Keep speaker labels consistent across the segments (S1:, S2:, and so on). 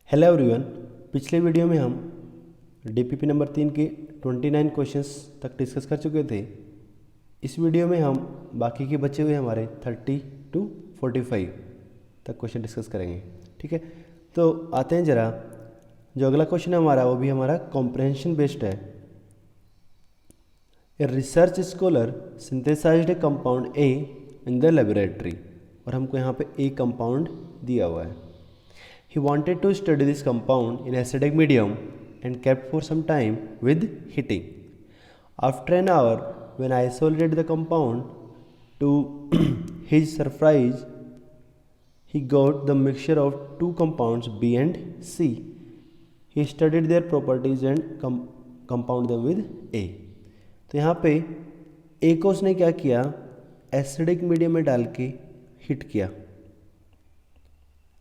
S1: Hello everyone. पिछले video में हम डीपीपी नंबर 3 के 29 क्वेश्चंस तक डिस्कस कर चुके थे। इस वीडियो में हम बाकी के बचे हुए हमारे 30 to 45 तक क्वेश्चन डिस्कस करेंगे। ठीक है, तो आते हैं जरा। जो अगला क्वेश्चन है हमारा वो भी हमारा कॉम्प्रहेंशन बेस्ड है। A research scholar synthesized a compound A in the laboratory, और हमको यहाँ पे ए कंपाउंड दिया हुआ है। He wanted to study this compound in acidic medium and kept for some time with heating. After an hour, when I isolated the compound, to his surprise, he got the mixture of two compounds B and C. He studied their properties and compound them with A. तो यहाँ पे A को उसने क्या किया, acidic medium में डाल के हीट किया।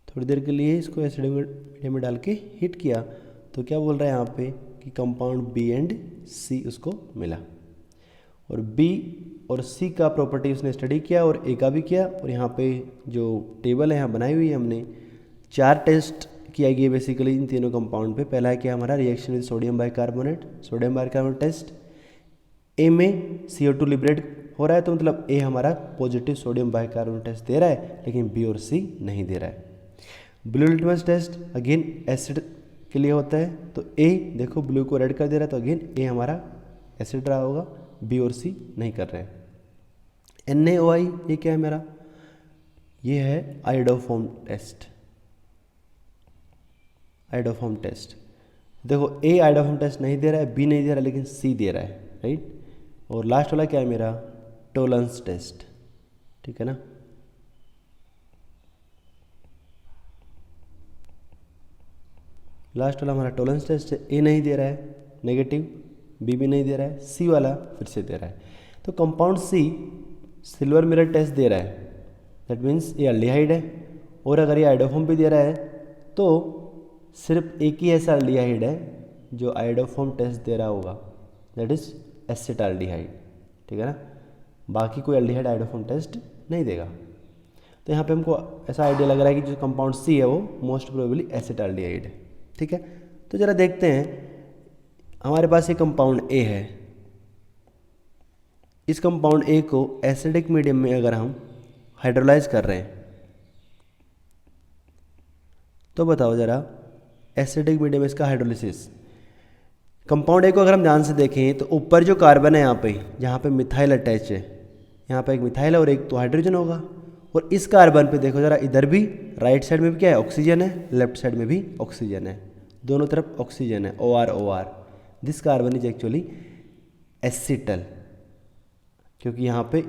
S1: थोड़ी देर के लिए इसको एसिडिक मीडियम में डाल के हीट किया, तो क्या बोल रहा है यहाँ पे कि कंपाउंड बी एंड सी उसको मिला। और बी और सी का प्रॉपर्टी उसने स्टडी किया और ए का भी किया। और यहाँ पे जो टेबल है यहाँ बनाई हुई है हमने, 4 टेस्ट किया गया बेसिकली इन तीनों कंपाउंड पे। पहला है क्या हमारा reaction with sodium bicarbonate, sodium bicarbonate test. A में CO2 लिबरेट हो रहा है, तो मतलब ए हमारा पॉजिटिव सोडियम बाइकार्बोनेट टेस्ट दे रहा है, लेकिन बी और सी नहीं दे रहा है। Blue litmus test again acid के लिए होता है, तो ए देखो ब्लू को रेड कर दे रहा है, तो अगेन ए हमारा एसिड रहा होगा, बी और सी नहीं कर रहे हैं। NaOI ये क्या है मेरा, ये है आयोडोफॉर्म टेस्ट। आयोडोफॉर्म टेस्ट देखो ए आयोडोफॉर्म टेस्ट नहीं दे रहा है, बी नहीं दे रहा है, लेकिन सी दे रहा है, राइट। और लास्ट वाला क्या है मेरा, टोलेंस टेस्ट। ठीक है ना, लास्ट वाला हमारा टोलेंस टेस्ट है। ए नहीं दे रहा है नेगेटिव, बी भी नहीं दे रहा है, सी वाला फिर से दे रहा है। तो compound C silver mirror test दे रहा है, दैट मीन्स ये एल्डिहाइड है। और अगर ये आयोडोफॉर्म भी दे रहा है तो सिर्फ एक ही ऐसा एल्डिहाइड है जो आयोडोफॉर्म टेस्ट दे रहा होगा, दैट इज एसिटाल्डिहाइड। ठीक है ना, बाकी कोई एल्डिहाइड आयोडोफॉर्म टेस्ट नहीं देगा। तो यहाँ पे हमको ऐसा आइडिया लग रहा है कि जो कंपाउंड सी है वो मोस्ट प्रोबेबली एसिटाल्डिहाइड है। ठीक है, तो जरा देखते हैं। हमारे पास ये कंपाउंड ए है, इस कंपाउंड ए को एसिडिक मीडियम में अगर हम हाइड्रोलाइज कर रहे हैं, तो बताओ जरा एसिडिक मीडियम इसका हाइड्रोलिसिस। कंपाउंड ए को अगर हम ध्यान से देखें तो ऊपर जो कार्बन है यहाँ पे, जहाँ पे मिथाइल अटैच है, यहाँ पे एक मिथाइल है और एक तो हाइड्रोजन होगा। और इस कार्बन पे देखो जरा, इधर भी राइट साइड में भी क्या है, ऑक्सीजन है, लेफ्ट साइड में भी ऑक्सीजन है, दोनों तरफ ऑक्सीजन है, OR। This carbon is actually acetal, क्योंकि यहाँ पे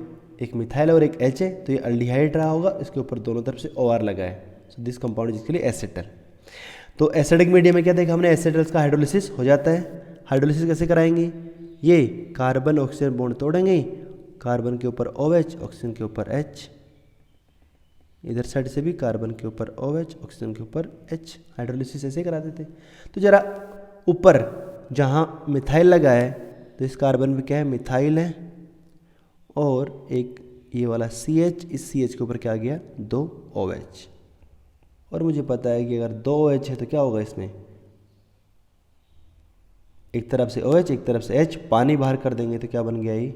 S1: एक मिथाइल और एक H है, तो ये अल्डिहाइड रहा होगा, इसके ऊपर दोनों तरफ से OR लगा है। So this compound is actually acetal. तो एसिडिक मीडियम में क्या देखा हमने, एसिटल्स का हाइड्रोलिसिस हो जाता है। हाइड्रोलिसिस कैसे कराएंगे, ये कार्बन ऑक्सीजन बॉन्ड तोड़ेंगे, कार्बन के ऊपर OH, ऑक्सीजन के ऊपर H, इधर साइड से भी कार्बन के ऊपर OH, ऑक्सीजन के ऊपर H। हाइड्रोलिसिस ऐसे करा देते। तो जरा ऊपर जहाँ मिथाइल लगा है, तो इस कार्बन में क्या है, मिथाइल है, और एक ये वाला CH, इस CH के ऊपर क्या आ गया, 2 OH। और मुझे पता है कि अगर 2 OH है तो क्या होगा इसमें, एक तरफ से OH एक तरफ से H, पानी बाहर कर देंगे तो क्या बन गया, ये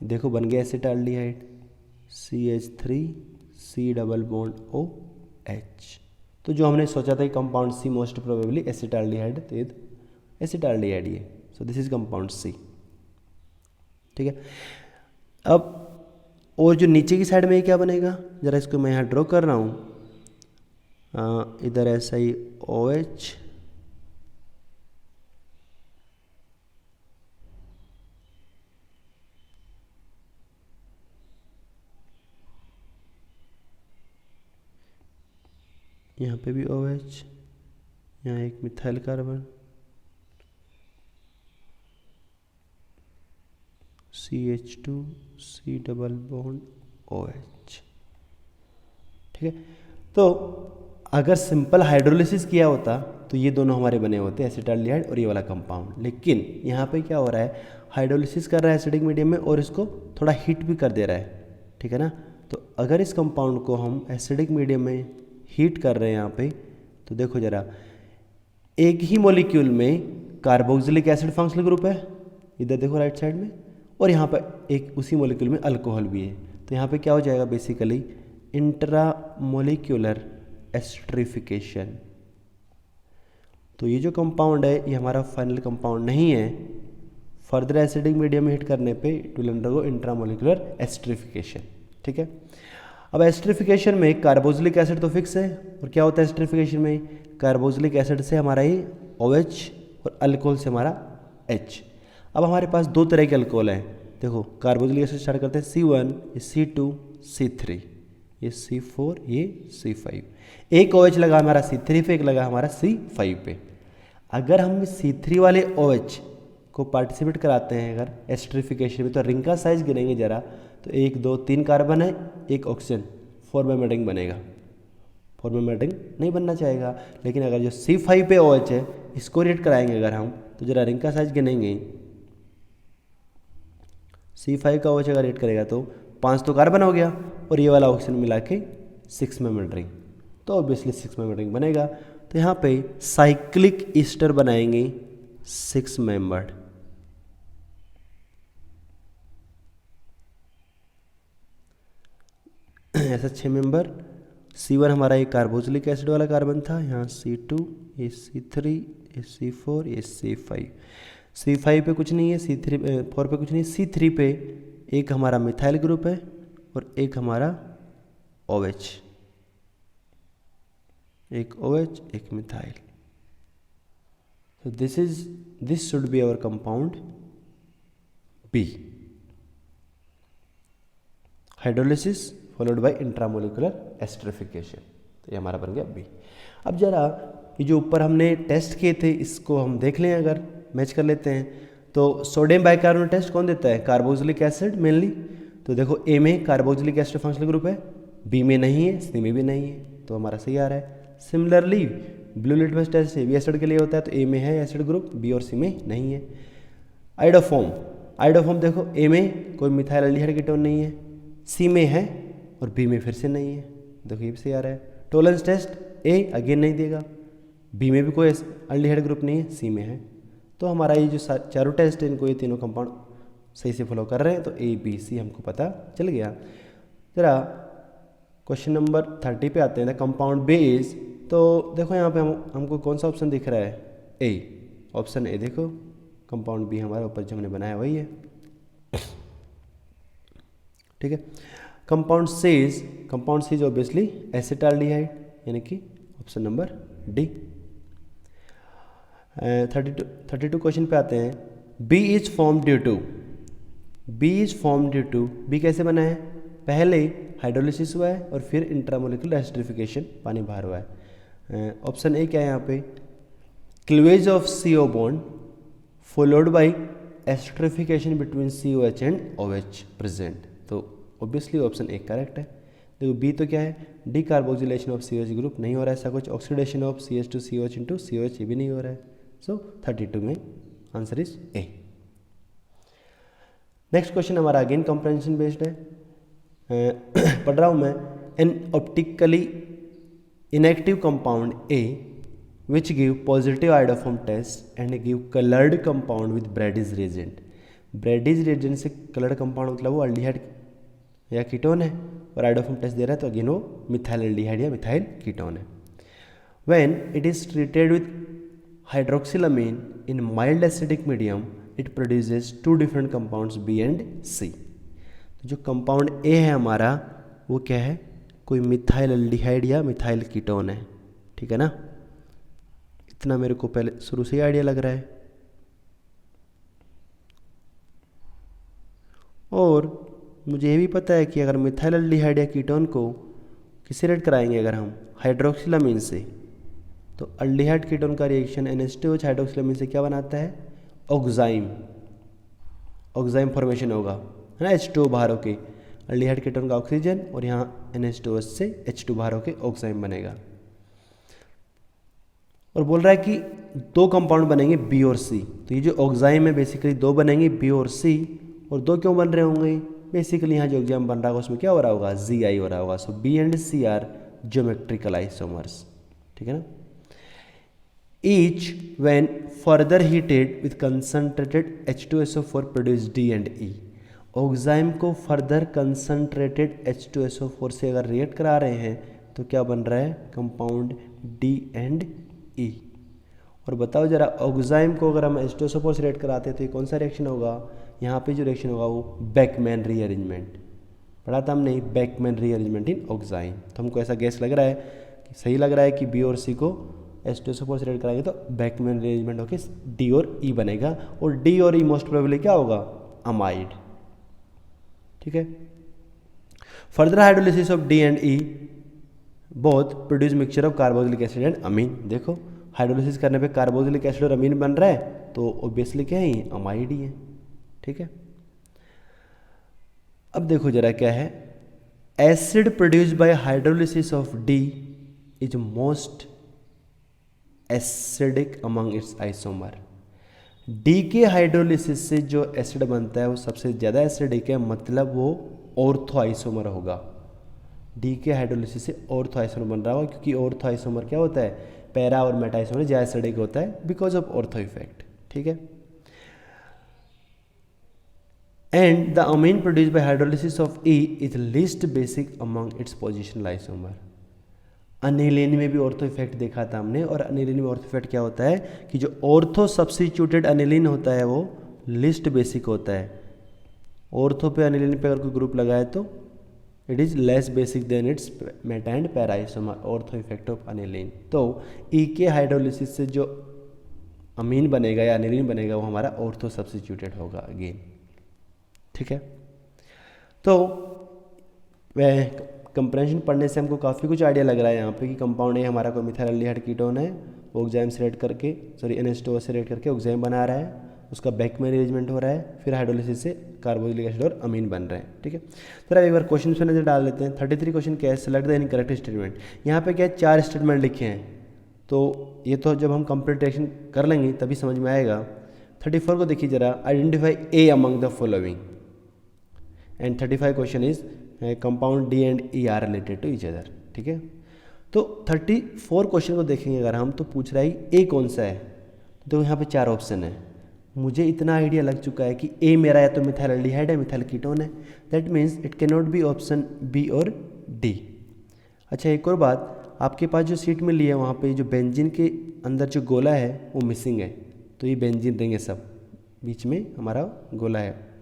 S1: देखो बन गया acetaldehyde, CH3C double bond OH। तो जो हमने सोचा था कि compound C most probably acetaldehyde, तो ये एसिटाल्डिहाइड ये। So this is compound C. ठीक है, अब और जो नीचे की साइड में ये क्या बनेगा, जरा इसको मैं यहाँ ड्रॉ कर रहा हूँ। इधर ऐसा ही OH, यहाँ पे भी OH, यहाँ एक methyl carbon, CH2C double bond OH। ठीक है, तो अगर सिंपल हाइड्रोलिसिस किया होता तो ये दोनों हमारे बने होते, एसिटाल्डिहाइड और ये वाला कंपाउंड। लेकिन यहाँ पे क्या हो रहा है, हाइड्रोलिसिस कर रहा है एसिडिक मीडियम में और इसको थोड़ा हीट भी कर दे रहा है। ठीक है ना, तो अगर इस कंपाउंड को हम एसिडिक मीडियम में हीट कर रहे हैं यहाँ पे, तो देखो ज़रा एक ही मॉलिक्यूल में कार्बोक्सिलिक एसिड फंक्शनल ग्रुप है, इधर देखो राइट साइड में, और यहाँ पर एक उसी मॉलिक्यूल में अल्कोहल भी है। तो यहाँ पे क्या हो जाएगा बेसिकली इंट्रा मोलिक्यूलर एस्टरिफिकेशन। तो ये जो कंपाउंड है ये हमारा फाइनल कंपाउंड नहीं है, फर्दर एसिडिक मीडियम में हिट करने पे it will undergo intra molecular esterification. ठीक है, अब एस्टरिफिकेशन में कार्बोक्सिलिक एसिड तो फिक्स है, और क्या होता है एस्टरिफिकेशन में, कार्बोक्सिलिक एसिड से हमारा ये OH और अल्कोहल से हमारा H। अब हमारे पास दो तरह के अल्कोहल हैं, देखो कार्बोक्सिलिक एसिड स्टार्ट करते हैं C1, ये C2, C3, ये C4, ये C5। एक OH लगा हमारा C3 पे, एक लगा हमारा C5 पे। अगर हम C3 वाले OH को पार्टिसिपेट कराते हैं अगर एस्टरिफिकेशन में, तो रिंग का साइज गिनेंगे जरा, तो 1 2 3 कार्बन है, एक ऑक्सीजन, 4 मेंबर रिंग बनेगा। 4 मेंबर रिंग नहीं बनना चाहेगा, लेकिन अगर जो C5 पे OH है इसको रेट कराएंगे अगर हम, तो जरा रिंग का साइज गिनेंगे। C5 का OH अगर रेट करेगा तो 5 तो कार्बन हो गया, और ये वाला ऑक्सीजन मिला के 6 मेंबर रिंग, तो ऑब्वियसली 6 मेंबर रिंग बनेगा। तो यहाँ पे साइक्लिक ईस्टर बनाएंगे 6 मेंबर्ड। ऐसा 6 मेंबर। C1 हमारा ये कार्बोक्सिलिक एसिड वाला कार्बन था, यहाँ C2, ये C3, ये C4, ये C5। C5 पे कुछ नहीं है, C4 पे कुछ नहीं है, C3 पे एक हमारा मिथाइल ग्रुप है और एक हमारा OH, एक OH एक methyl. So this should be our compound B. Hydrolysis followed by intramolecular esterification, तो ये हमारा बन गया B। अब जरा ये जो ऊपर हमने टेस्ट किए थे इसको हम देख लें, अगर मैच कर लेते हैं। तो सोडियम बाइकार्बोनेट टेस्ट कौन देता है, कार्बोक्सिलिक एसिड मेनली। तो देखो A में कार्बोक्सिलिक एसिड फंक्शनल ग्रुप है, B में नहीं है, C में भी नहीं है, तो हमारा सही आ रहा है। सिमिलरली ब्लू लिटमस टेस्ट से भी एसिड के लिए होता है, तो A में है एसिड ग्रुप, B और C में नहीं है। आइडोफॉर्म देखो A में कोई मिथाइल एल्डिहाइड कीटोन नहीं है, C में है और B में फिर से नहीं है, देखो ये भी सही आ रहा है। टोलेंस टेस्ट A अगेन नहीं देगा, B में भी कोई एल्डिहाइड ग्रुप नहीं है, C में है। तो हमारा ये जो चारों टेस्ट है इनको ये तीनों कंपाउंड सही से फॉलो कर रहे हैं, तो A B C हमको पता चल गया। जरा क्वेश्चन नंबर 30 पे आते हैं, कंपाउंड बेस। तो देखो यहाँ पे हमको कौन सा ऑप्शन दिख रहा है, A, ऑप्शन A देखो, कंपाउंड B हमारा ऊपर जो हमने बनाया वही है। ठीक है, कंपाउंड C ऑब्वियसली एसिटाल्डिहाइड, यानी कि ऑप्शन नंबर D। 32 क्वेश्चन पे आते हैं। B is form due to B कैसे बना है, पहले हाइड्रोलिसिस हुआ है और फिर इंट्रामोलिकुलर एस्टरिफिकेशन, पानी बाहर हुआ है। ऑप्शन ए क्या है यहाँ पे, cleavage of CO bond followed by esterification between COH and OH present, तो ऑब्वियसली ऑप्शन ए करेक्ट है। देखो B तो क्या है, डीकार्बोक्सिलेशन ऑफ COH ग्रुप नहीं हो रहा है ऐसा कुछ, oxidation of CH2 COH into COH ये भी नहीं हो रहा है, सो 32 में answer is A. Next question हमारा अगेन कंप्रेंशन बेस्ड है, पढ़ रहा हूँ मैं। An optically inactive compound A which give positive iodoform test and give coloured compound with Brady's reagent. Brady's reagent से कलर्ड कंपाउंड मतलब वो एल्डिहाइड या कीटोन है, और आइडोफॉर्म टेस्ट दे रहा है तो अगेन वो मिथाइल एल्डिहाइड या मिथाइल कीटोन है। When it is treated with hydroxylamine in mild acidic medium it produces 2 different compounds B and C। तो जो कंपाउंड A है हमारा वो क्या है, कोई मिथाइल एल्डिहाइड या मिथाइल कीटोन है, ठीक है ना। इतना मेरे को पहले शुरू से ही आइडिया लग रहा है। और मुझे ये भी पता है कि अगर मिथाइल एल्डिहाइड या कीटोन को किससे रेट कराएंगे, अगर हम हाइड्रोक्सिलामीन से, तो एल्डिहाइड कीटोन का रिएक्शन NH2OH हाइड्रोक्सिलामीन से क्या बनाता है, ऑक्साइम फॉर्मेशन होगा, है ना। H2O बाहर होके एल्डिहाइड कीटोन का ऑक्सीजन, और यहाँ NH2OH से H2 बाहर होके ऑक्साइम बनेगा। और बोल रहा है कि 2 कंपाउंड बनेंगे B और C, तो ये जो ऑक्साइम है बेसिकली 2 बनेंगे B और C, और 2 क्यों बन रहे होंगे, बेसिकली यहाँ जो एग्जाम बन रहा होगा उसमें क्या हो रहा होगा, Zi हो रहा होगा। So B and C are geometrical isomers, ठीक है ना। each when further heated with concentrated H2SO4 produce D and E। Oxime को फर्दर कंसनट्रेटेड H2SO4 से अगर रिएक्ट करा रहे हैं तो क्या बन रहा है, कंपाउंड D एंड E। और बताओ जरा, ऑक्साइम को अगर हम H2SO4 से रिएक्ट कराते हैं तो ये कौन सा रिएक्शन होगा, यहाँ पे जो रिएक्शन होगा वो बेकमैन रीअरेंजमेंट, पढ़ा था हमने, बेकमैन रीअरेंजमेंट इन ऑक्साइम। तो हमको ऐसा गैस लग रहा है कि सही लग रहा है कि बी और सी को H2SO4 से रिएक्ट कराएंगे तो बेकमैन रीअरेंजमेंट होकर डी और ई बनेगा, और डी और ई मोस्ट प्रोबेबली क्या होगा, अमाइड। ठीक है। Further hydrolysis of D and E both produce mixture of carboxylic acid and amine. देखो हाइड्रोलिसिस करने पे कार्बोक्सिलिक एसिड और अमीन बन रहा है तो ऑब्वियसली क्या है, ये अमाइड ही है। ठीक है। अब देखो जरा क्या है, acid produced by hydrolysis of D is most acidic among it's isomer. D के हाइड्रोलिसिस से जो एसिड बनता है वो सबसे ज़्यादा एसिडिक है, मतलब वो ऑर्थो आइसोमर होगा। डी के हाइड्रोलिसिस से ऑर्थो आइसोमर बन रहा होगा, क्योंकि ऑर्थो आइसोमर क्या होता है, पैरा और मेटा आइसोमर ज़्यादा एसिडिक होता है बिकॉज ऑफ ऑर्थो इफेक्ट। ठीक है। And the amine produced by hydrolysis of E is least basic among its positional isomer. Aniline में भी ऑर्थो इफेक्ट देखा था हमने, और अनिलीन में ऑर्थो इफेक्ट क्या होता है कि जो ऑर्थो सब्स्टिट्यूटेड अनिलीन होता है वो लिस्ट बेसिक होता है। ऑर्थो पे अनिलीन पे अगर कोई ग्रुप लगाए तो it is less basic than its meta and para isomer, ortho effect of aniline. तो ई के हाइड्रोलिसिस से जो अमीन बनेगा या अनिलीन बनेगा वो हमारा ऑर्थो सब्स्टिट्यूटेड होगा अगेन। ठीक है। तो वह कंप्रेंशन पढ़ने से हमको काफ़ी कुछ आइडिया लग रहा है यहाँ पे कि कंपाउंड ए हमारा कोई मिथाइल एल्डिहाइड कीटोन है, वो ऑक्साइम से रिएक्ट करके NH2O से रिएक्ट करके ऑक्साइम बना रहा है, उसका बेकमैन रीअरेंजमेंट हो रहा है, फिर हाइड्रोलिसिस से कार्बोक्सिलिक एसिड और अमीन बन रहे हैं। ठीक है। तो अब एक बार क्वेश्चन पे नजर डाल लेते हैं। 33 क्वेश्चन क्या है, सेलेक्ट द इनकरेक्ट स्टेटमेंट। यहाँ पे क्या है, 4 स्टेटमेंट लिखे हैं, तो ये तो जब हम कंप्लीटेशन कर लेंगे तभी समझ में आएगा। 34 को देखिए जरा, identify A among the following, and 35 question is compound D and E are related to each other. ठीक है। तो 34 क्वेश्चन को देखेंगे अगर हम, तो पूछ रहा है ए कौन सा है, तो यहाँ पे 4 ऑप्शन है। मुझे इतना आइडिया लग चुका है कि ए मेरा या तो मिथाइल एल्डिहाइड है, मिथाइल कीटोन है, that means it can not be option B और डी। अच्छा एक और बात, आपके पास जो सीट में लिया है वहाँ पे जो बेंजीन के अंदर जो गोला है वो मिसिंग है, तो ये बेंजीन रिंग है, सब बीच में हमारा गोला है।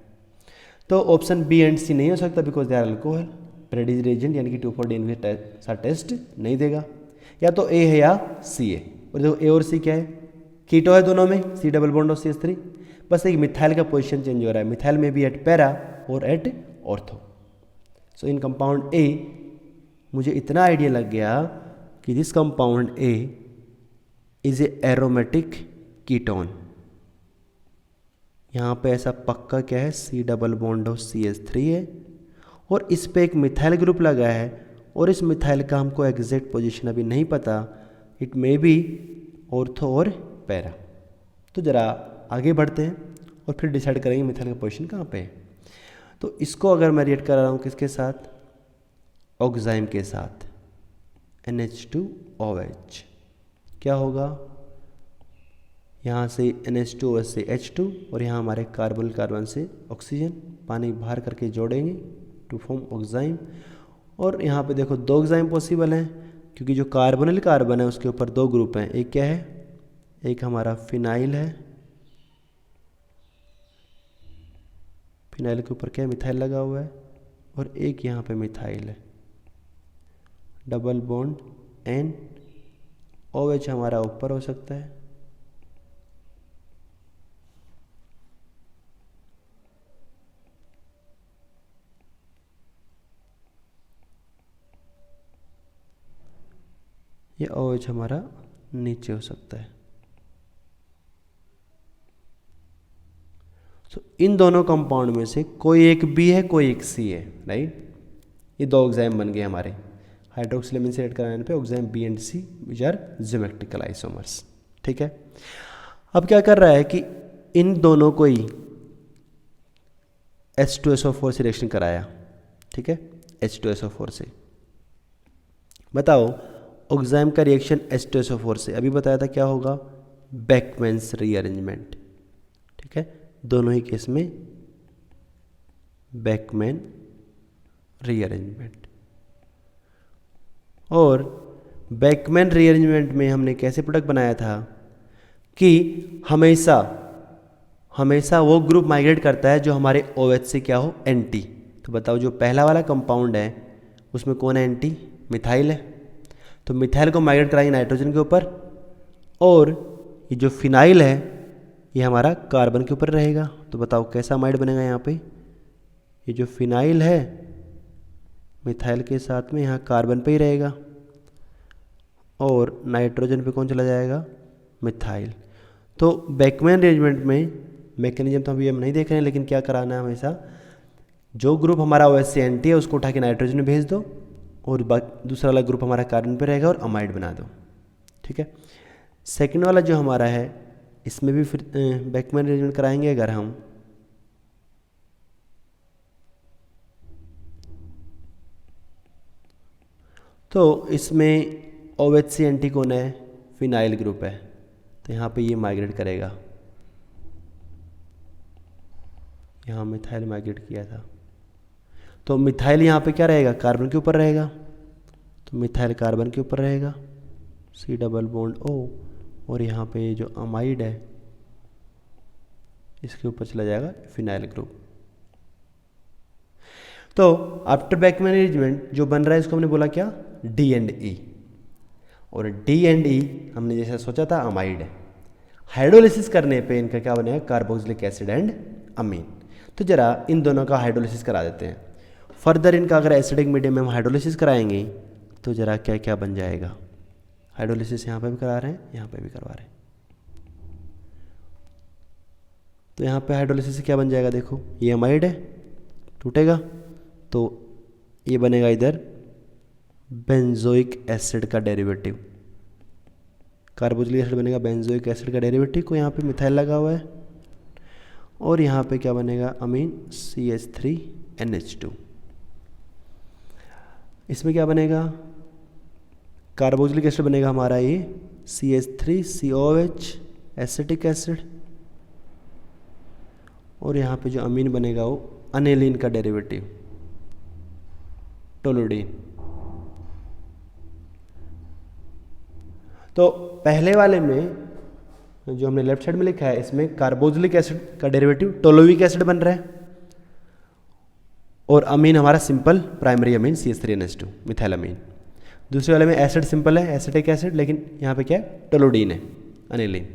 S1: तो ऑप्शन बी एंड सी नहीं हो सकता because they are alcohol. प्रेडिज Regent यानी कि 2,4-D सा टेस्ट नहीं देगा, या तो ए है या सी है। और देखो ए और सी क्या है, कीटो है दोनों में, सी डबल बॉन्ड और CH3, बस एक मिथाइल का पोजीशन चेंज हो रहा है, मिथाइल में भी एट पैरा और at ortho. So in compound A मुझे इतना आइडिया लग गया कि this compound A is a aromatic ketone. यहाँ पे ऐसा पक्का क्या है, सी डबल बॉन्ड और CH3 है, और इस पे एक मिथाइल ग्रुप लगा है, और इस मिथाइल का हमको एग्जैक्ट पोजीशन अभी नहीं पता, इट मे बी ऑर्थो और पैरा। तो ज़रा आगे बढ़ते हैं और फिर डिसाइड करेंगे मिथाइल का पोजीशन कहाँ पे है। तो इसको अगर मैं रिएक्ट कर रहा हूँ किसके साथ, ऑक्साइम के साथ, NH2OH, क्या होगा, यहाँ से NH2OH से H2 और यहाँ हमारे कार्बन से ऑक्सीजन, पानी बाहर करके जोड़ेंगे टू फॉर्म ऑक्साइम। और यहाँ पे देखो 2 ऑक्साइम पॉसिबल हैं, क्योंकि जो कार्बोनिल कार्बन है उसके ऊपर 2 ग्रुप हैं, एक क्या है, एक हमारा फिनाइल है, फिनाइल के ऊपर क्या है, मिथाइल लगा हुआ है, और एक यहाँ पे मिथाइल है, डबल बॉन्ड NOH हमारा ऊपर हो सकता है, ये OH हमारा नीचे हो सकता है। तो इन दोनों कंपाउंड में से कोई एक बी है, कोई एक सी है, राइट। ये 2 ऑक्साइम बन गए हमारे, हाइड्रोक्सिलेमिन से ऐड कराने पे oxime B and C which are geometrical isomers. ठीक है। अब क्या कर रहा है कि इन दोनों को ही H2SO4 से रिएक्शन कराया। ठीक है, H2SO4 से। बताओ ऑक्साइम का रिएक्शन H2SO4 से, अभी बताया था क्या होगा, बेकमैन्स रीअरेंजमेंट। ठीक है, दोनों ही केस में बेकमैन रीअरेंजमेंट। और बेकमैन रीअरेंजमेंट में हमने कैसे प्रोडक्ट बनाया था कि हमेशा वो ग्रुप माइग्रेट करता है जो हमारे OH से क्या हो, एंटी। तो बताओ जो पहला वाला कंपाउंड है उसमें कौन है एंटी, मिथाइल है। तो मिथाइल को माइग्रेट कराएंगे नाइट्रोजन के ऊपर, और ये जो फिनाइल है ये हमारा कार्बन के ऊपर रहेगा। तो बताओ कैसा अमाइड बनेगा यहाँ पे, ये जो फिनाइल है मिथाइल के साथ में यहाँ कार्बन पे ही रहेगा, और नाइट्रोजन पे कौन चला जाएगा, मिथाइल। तो बेकमैन अरेंजमेंट में मैकेनिज्म तो अभी हम नहीं देख रहे हैं, लेकिन क्या कराना है, हमेशा जो ग्रुप हमारा OH से एंटी है उसको उठा के नाइट्रोजन में भेज दो, और दूसरा वाला ग्रुप हमारा कार्बन पे रहेगा और अमाइड बना दो। ठीक है, सेकंड वाला जो हमारा है इसमें भी फिर बेकमैन अरेंजमेंट कराएंगे अगर हम। तो इसमें OH से एंटी कौन है, फिनाइल ग्रुप है, तो यहाँ पे ये माइग्रेट करेगा, यहाँ मिथाइल माइग्रेट किया था। तो मिथाइल यहाँ पे क्या रहेगा, कार्बन के ऊपर रहेगा, तो मिथाइल कार्बन के ऊपर रहेगा, C डबल बॉन्ड O, और यहाँ पे जो अमाइड है इसके ऊपर चला जाएगा फिनाइल ग्रुप। तो आफ्टर बेकमैन अरेंजमेंट जो बन रहा है इसको हमने बोला क्या, D एंड E, और D एंड E हमने जैसा सोचा था अमाइड है। हाइड्रोलिसिस करने पे इनका क्या बनेगा, कार्बोक्सिलिक एसिड एंड अमीन। तो जरा इन दोनों का हाइड्रोलिसिस करा देते हैं। फर्दर इनका अगर एसिडिक मीडियम में हम हाइड्रोलिसिस कराएंगे तो जरा क्या क्या बन जाएगा। हाइड्रोलिसिस यहाँ पे भी करा रहे हैं, यहाँ पे भी करवा रहे हैं। तो यहाँ पे हाइड्रोलिसिस से क्या बन जाएगा, देखो ये अमाइड है, टूटेगा तो ये बनेगा इधर बेंजोइक एसिड का डेरिवेटिव, कार्बोक्सिलिक एसिड बनेगा बेंजोइक एसिड का डेरिवेटिव, को यहाँ पे मिथाइल लगा हुआ है, और यहाँ पे क्या बनेगा, अमीन CH3NH2। इसमें क्या बनेगा, कार्बोक्सिलिक एसिड बनेगा हमारा ये CH3COOH एसिटिक एसिड, और यहाँ पे जो अमीन बनेगा वो अनेलिन का डेरिवेटिव टोलुडीन। तो पहले वाले में जो हमने लेफ्ट साइड में लिखा है इसमें कार्बोक्सिलिक एसिड का डेरिवेटिव टोलोइक एसिड बन रहा है, और अमीन हमारा simple primary amine CH3NH2 methyl amine. दूसरे वाले में एसिड सिंपल है एसिटिक एसिड, लेकिन यहाँ पे क्या है, टोलोडीन है, अनिलीन।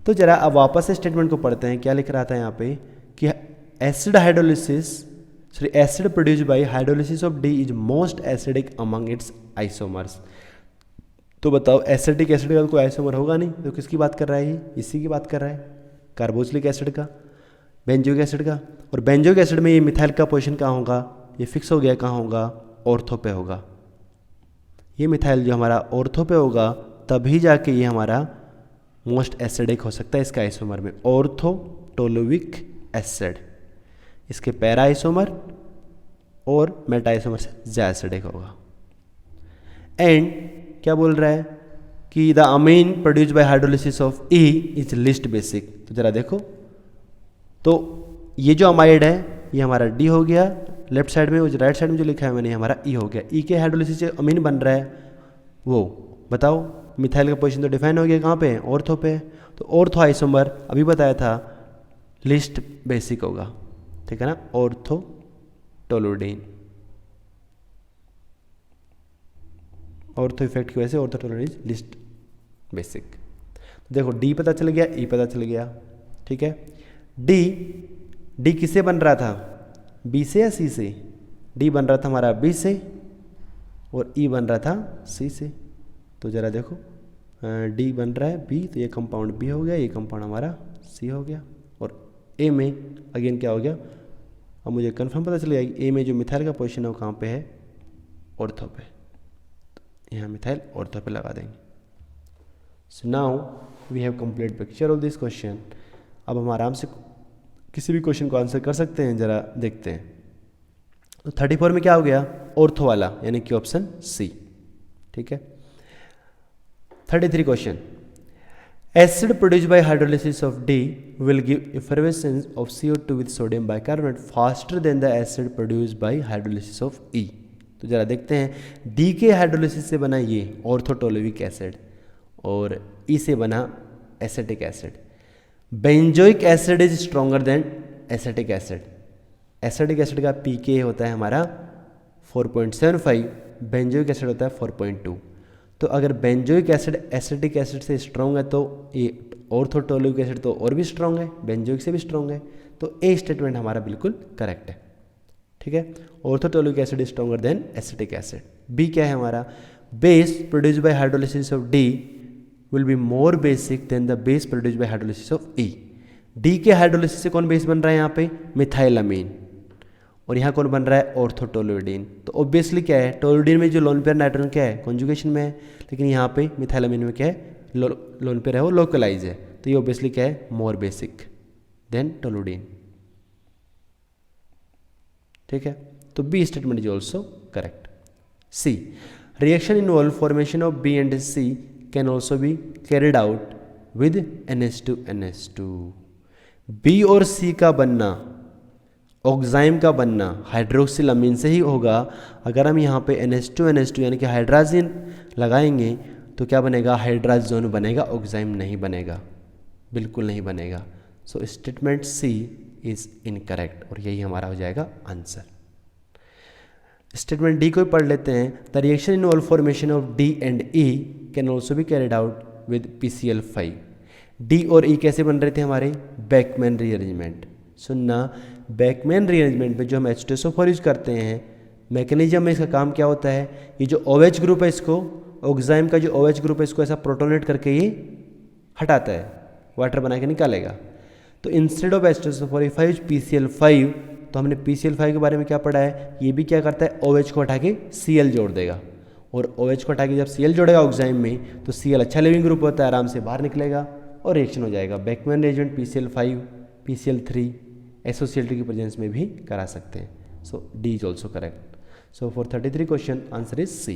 S1: तो जरा अब वापस से स्टेटमेंट को पढ़ते हैं, क्या लिख रहा था यहाँ पे कि acid produced by hydrolysis of D is most acidic among it's isomers. तो बताओ एसिटिक एसिड का कोई आइसोमर होगा नहीं, तो किसकी बात कर रहा है ये, इसी की बात कर रहा है, कार्बोक्सिलिक एसिड का, बेंजोइक एसिड का। और बेंजोइक एसिड में ये मिथाइल का पोजीशन कहाँ होगा, ये फिक्स हो गया, कहाँ होगा, ऑर्थो पे होगा। ये मिथाइल जो हमारा ऑर्थो पे होगा तभी जाके ये हमारा मोस्ट एसिडिक हो सकता है इसका आइसोमर में, ऑर्थो टोलोइक एसिड। इसके पैरा आइसोमर और मेटा आइसोमर से ज़्यादा एसिडिक होगा। एंड क्या बोल रहा है कि the amine produced by hydrolysis of E is least basic. तो जरा देखो, तो ये जो अमाइड है ये हमारा D हो गया लेफ्ट साइड में, और राइट साइड में जो लिखा है मैंने हमारा E हो गया। E के हाइड्रोलिसिस से अमीन बन रहा है, वो बताओ मिथाइल का पोजीशन तो डिफाइन हो गया कहाँ पे, ऑर्थो पे। तो ऑर्थो आइसोमर अभी बताया था लिस्ट बेसिक होगा, ठीक है ना, ऑर्थो टोलुडीन। ऑर्थो इफेक्ट की वजह से ऑर्थो टोलुडीन इज लिस्ट बेसिक। देखो D पता चल गया, E पता चल गया, ठीक है। D किससे बन रहा था, B से या C से? D बन रहा था हमारा B से और E बन रहा था C से। तो ज़रा देखो D बन रहा है B, तो ये कंपाउंड B हो गया, ये कंपाउंड हमारा C हो गया। और A में अगेन क्या हो गया, अब मुझे कंफर्म पता चल गया कि A में जो मिथाइल का पोजीशन है वो कहाँ पे है, ऑर्थो पे। तो यहाँ मिथाइल ऑर्थो पे लगा देंगे। So now we have complete picture of this question. अब हम आराम से किसी भी क्वेश्चन को आंसर कर सकते हैं, ज़रा देखते हैं। तो 34 में क्या हो गया, ऑर्थो वाला, यानी कि ऑप्शन C, ठीक है। 33 question, acid produced by hydrolysis of D will give effervescence of CO2 with sodium bicarbonate faster than the acid produced by hydrolysis of E। तो जरा देखते हैं, D के हाइड्रोलिसिस से बना ये ऑर्थोटोलोइक एसिड और E से बना acetic acid. Benzoic acid is stronger than acetic acid. Acetic acid का pK होता है हमारा 4.75, बेंजोइक एसिड होता है 4.2। तो अगर बेंजोइक एसिड एसिटिक एसिड से स्ट्रॉन्ग है तो ये ऑर्थोटोलोइक एसिड तो और भी स्ट्रॉन्ग है, बेंजोइक से भी स्ट्रॉन्ग है। तो ए स्टेटमेंट हमारा बिल्कुल करेक्ट है। ठीक है, orthotoluic acid is stronger than acetic acid. B क्या है हमारा, base produce by hydrolysis of D will be more basic than the base produce by hydrolysis of E. D के हाइड्रोलिसिस से कौन बेस बन रहा है यहाँ पे, मिथाइलामीन, और यहाँ कौन बन रहा है, ऑर्थोटोलोइडीन। तो ऑब्वियसली क्या है, टोलोडीन में जो लोन पेयर नाइट्रोजन क्या है, कॉन्जुगेशन में है, लेकिन यहाँ पे मिथाइलामीन में क्या है, लोन पेयर है वो लोकलाइज है। तो ये ऑब्वियसली क्या है, मोर बेसिक देन टोलोडीन। ठीक है, तो B statement is also correct. C, reaction involve formation of B and C can also be carried out with NH2NH2। B और सी का बनना, ऑक्साइम का बनना हाइड्रोक्सिल अमीन से ही होगा। अगर हम यहाँ पे NH2NH2 यानी कि हाइड्राजीन लगाएंगे तो क्या बनेगा, हाइड्राजोन बनेगा, ऑक्साइम नहीं बनेगा, बिल्कुल नहीं बनेगा। So statement C is incorrect और यही हमारा हो जाएगा आंसर। स्टेटमेंट डी को पढ़ लेते हैं। The reaction involve formation of D and E can also be carried out with PCl5। D और ई कैसे बन रहे थे हमारे, बैकमैन रीअरेंजमेंट। सुनना, बैकमैन रीअरेंजमेंट में जो हम H2SO4 यूज करते हैं, मैकेनिज्म में इसका काम क्या होता है, ये जो OH ग्रुप है इसको, ऑक्साइम का जो OH ग्रुप है इसको ऐसा प्रोटोनेट करके ये हटाता है, वाटर बना के निकालेगा। तो instead of H2SO4 if I use PCl5, तो हमने PCl5 के बारे में क्या पढ़ा है, ये भी क्या करता है, OH को हटा के Cl जोड़ देगा, और OH को हटा के जब Cl जोड़ेगा ऑक्साइम में तो Cl अच्छा लिविंग ग्रुप होता है, आराम से बाहर निकलेगा और रिएक्शन हो जाएगा। Beckmann reagent PCl5, PCl3 SOCl2 की प्रेजेंस में भी करा सकते हैं। So D is also correct. So for 33 question answer is C.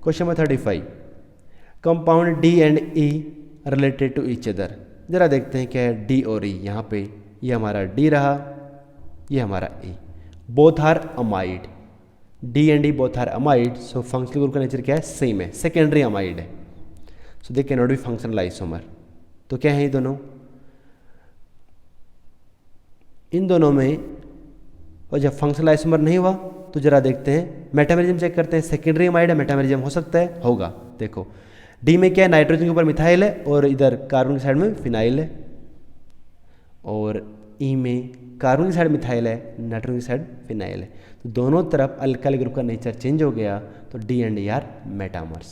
S1: Question number 35, compound D and E related to each other. जरा देखते हैं क्या है डी और ई। यहाँ पे ये हमारा डी रहा, ये हमारा E, both are amide. D and E both are amide, so functional group का नेचर क्या है, सेम है, सेकेंडरी अमाइड है। So they can not be functional isomer. तो क्या है ये दोनों, इन दोनों में, और जब फंक्शनल आइसोमर नहीं हुआ तो जरा देखते हैं, मेटामेरिज्म चेक करते हैं, सेकेंडरी अमाइड है, मेटामेरिज्म हो सकता है, होगा। देखो डी में क्या है, नाइट्रोजन के ऊपर मिथाइल है और इधर कार्बन की साइड में फिनाइल है, और ई में कार्बन की साइड मिथाइल है, नाइट्रोजन की साइड फिनाइल है। तो दोनों तरफ अल्काइल ग्रुप का नेचर चेंज हो गया, तो D and E are metamers.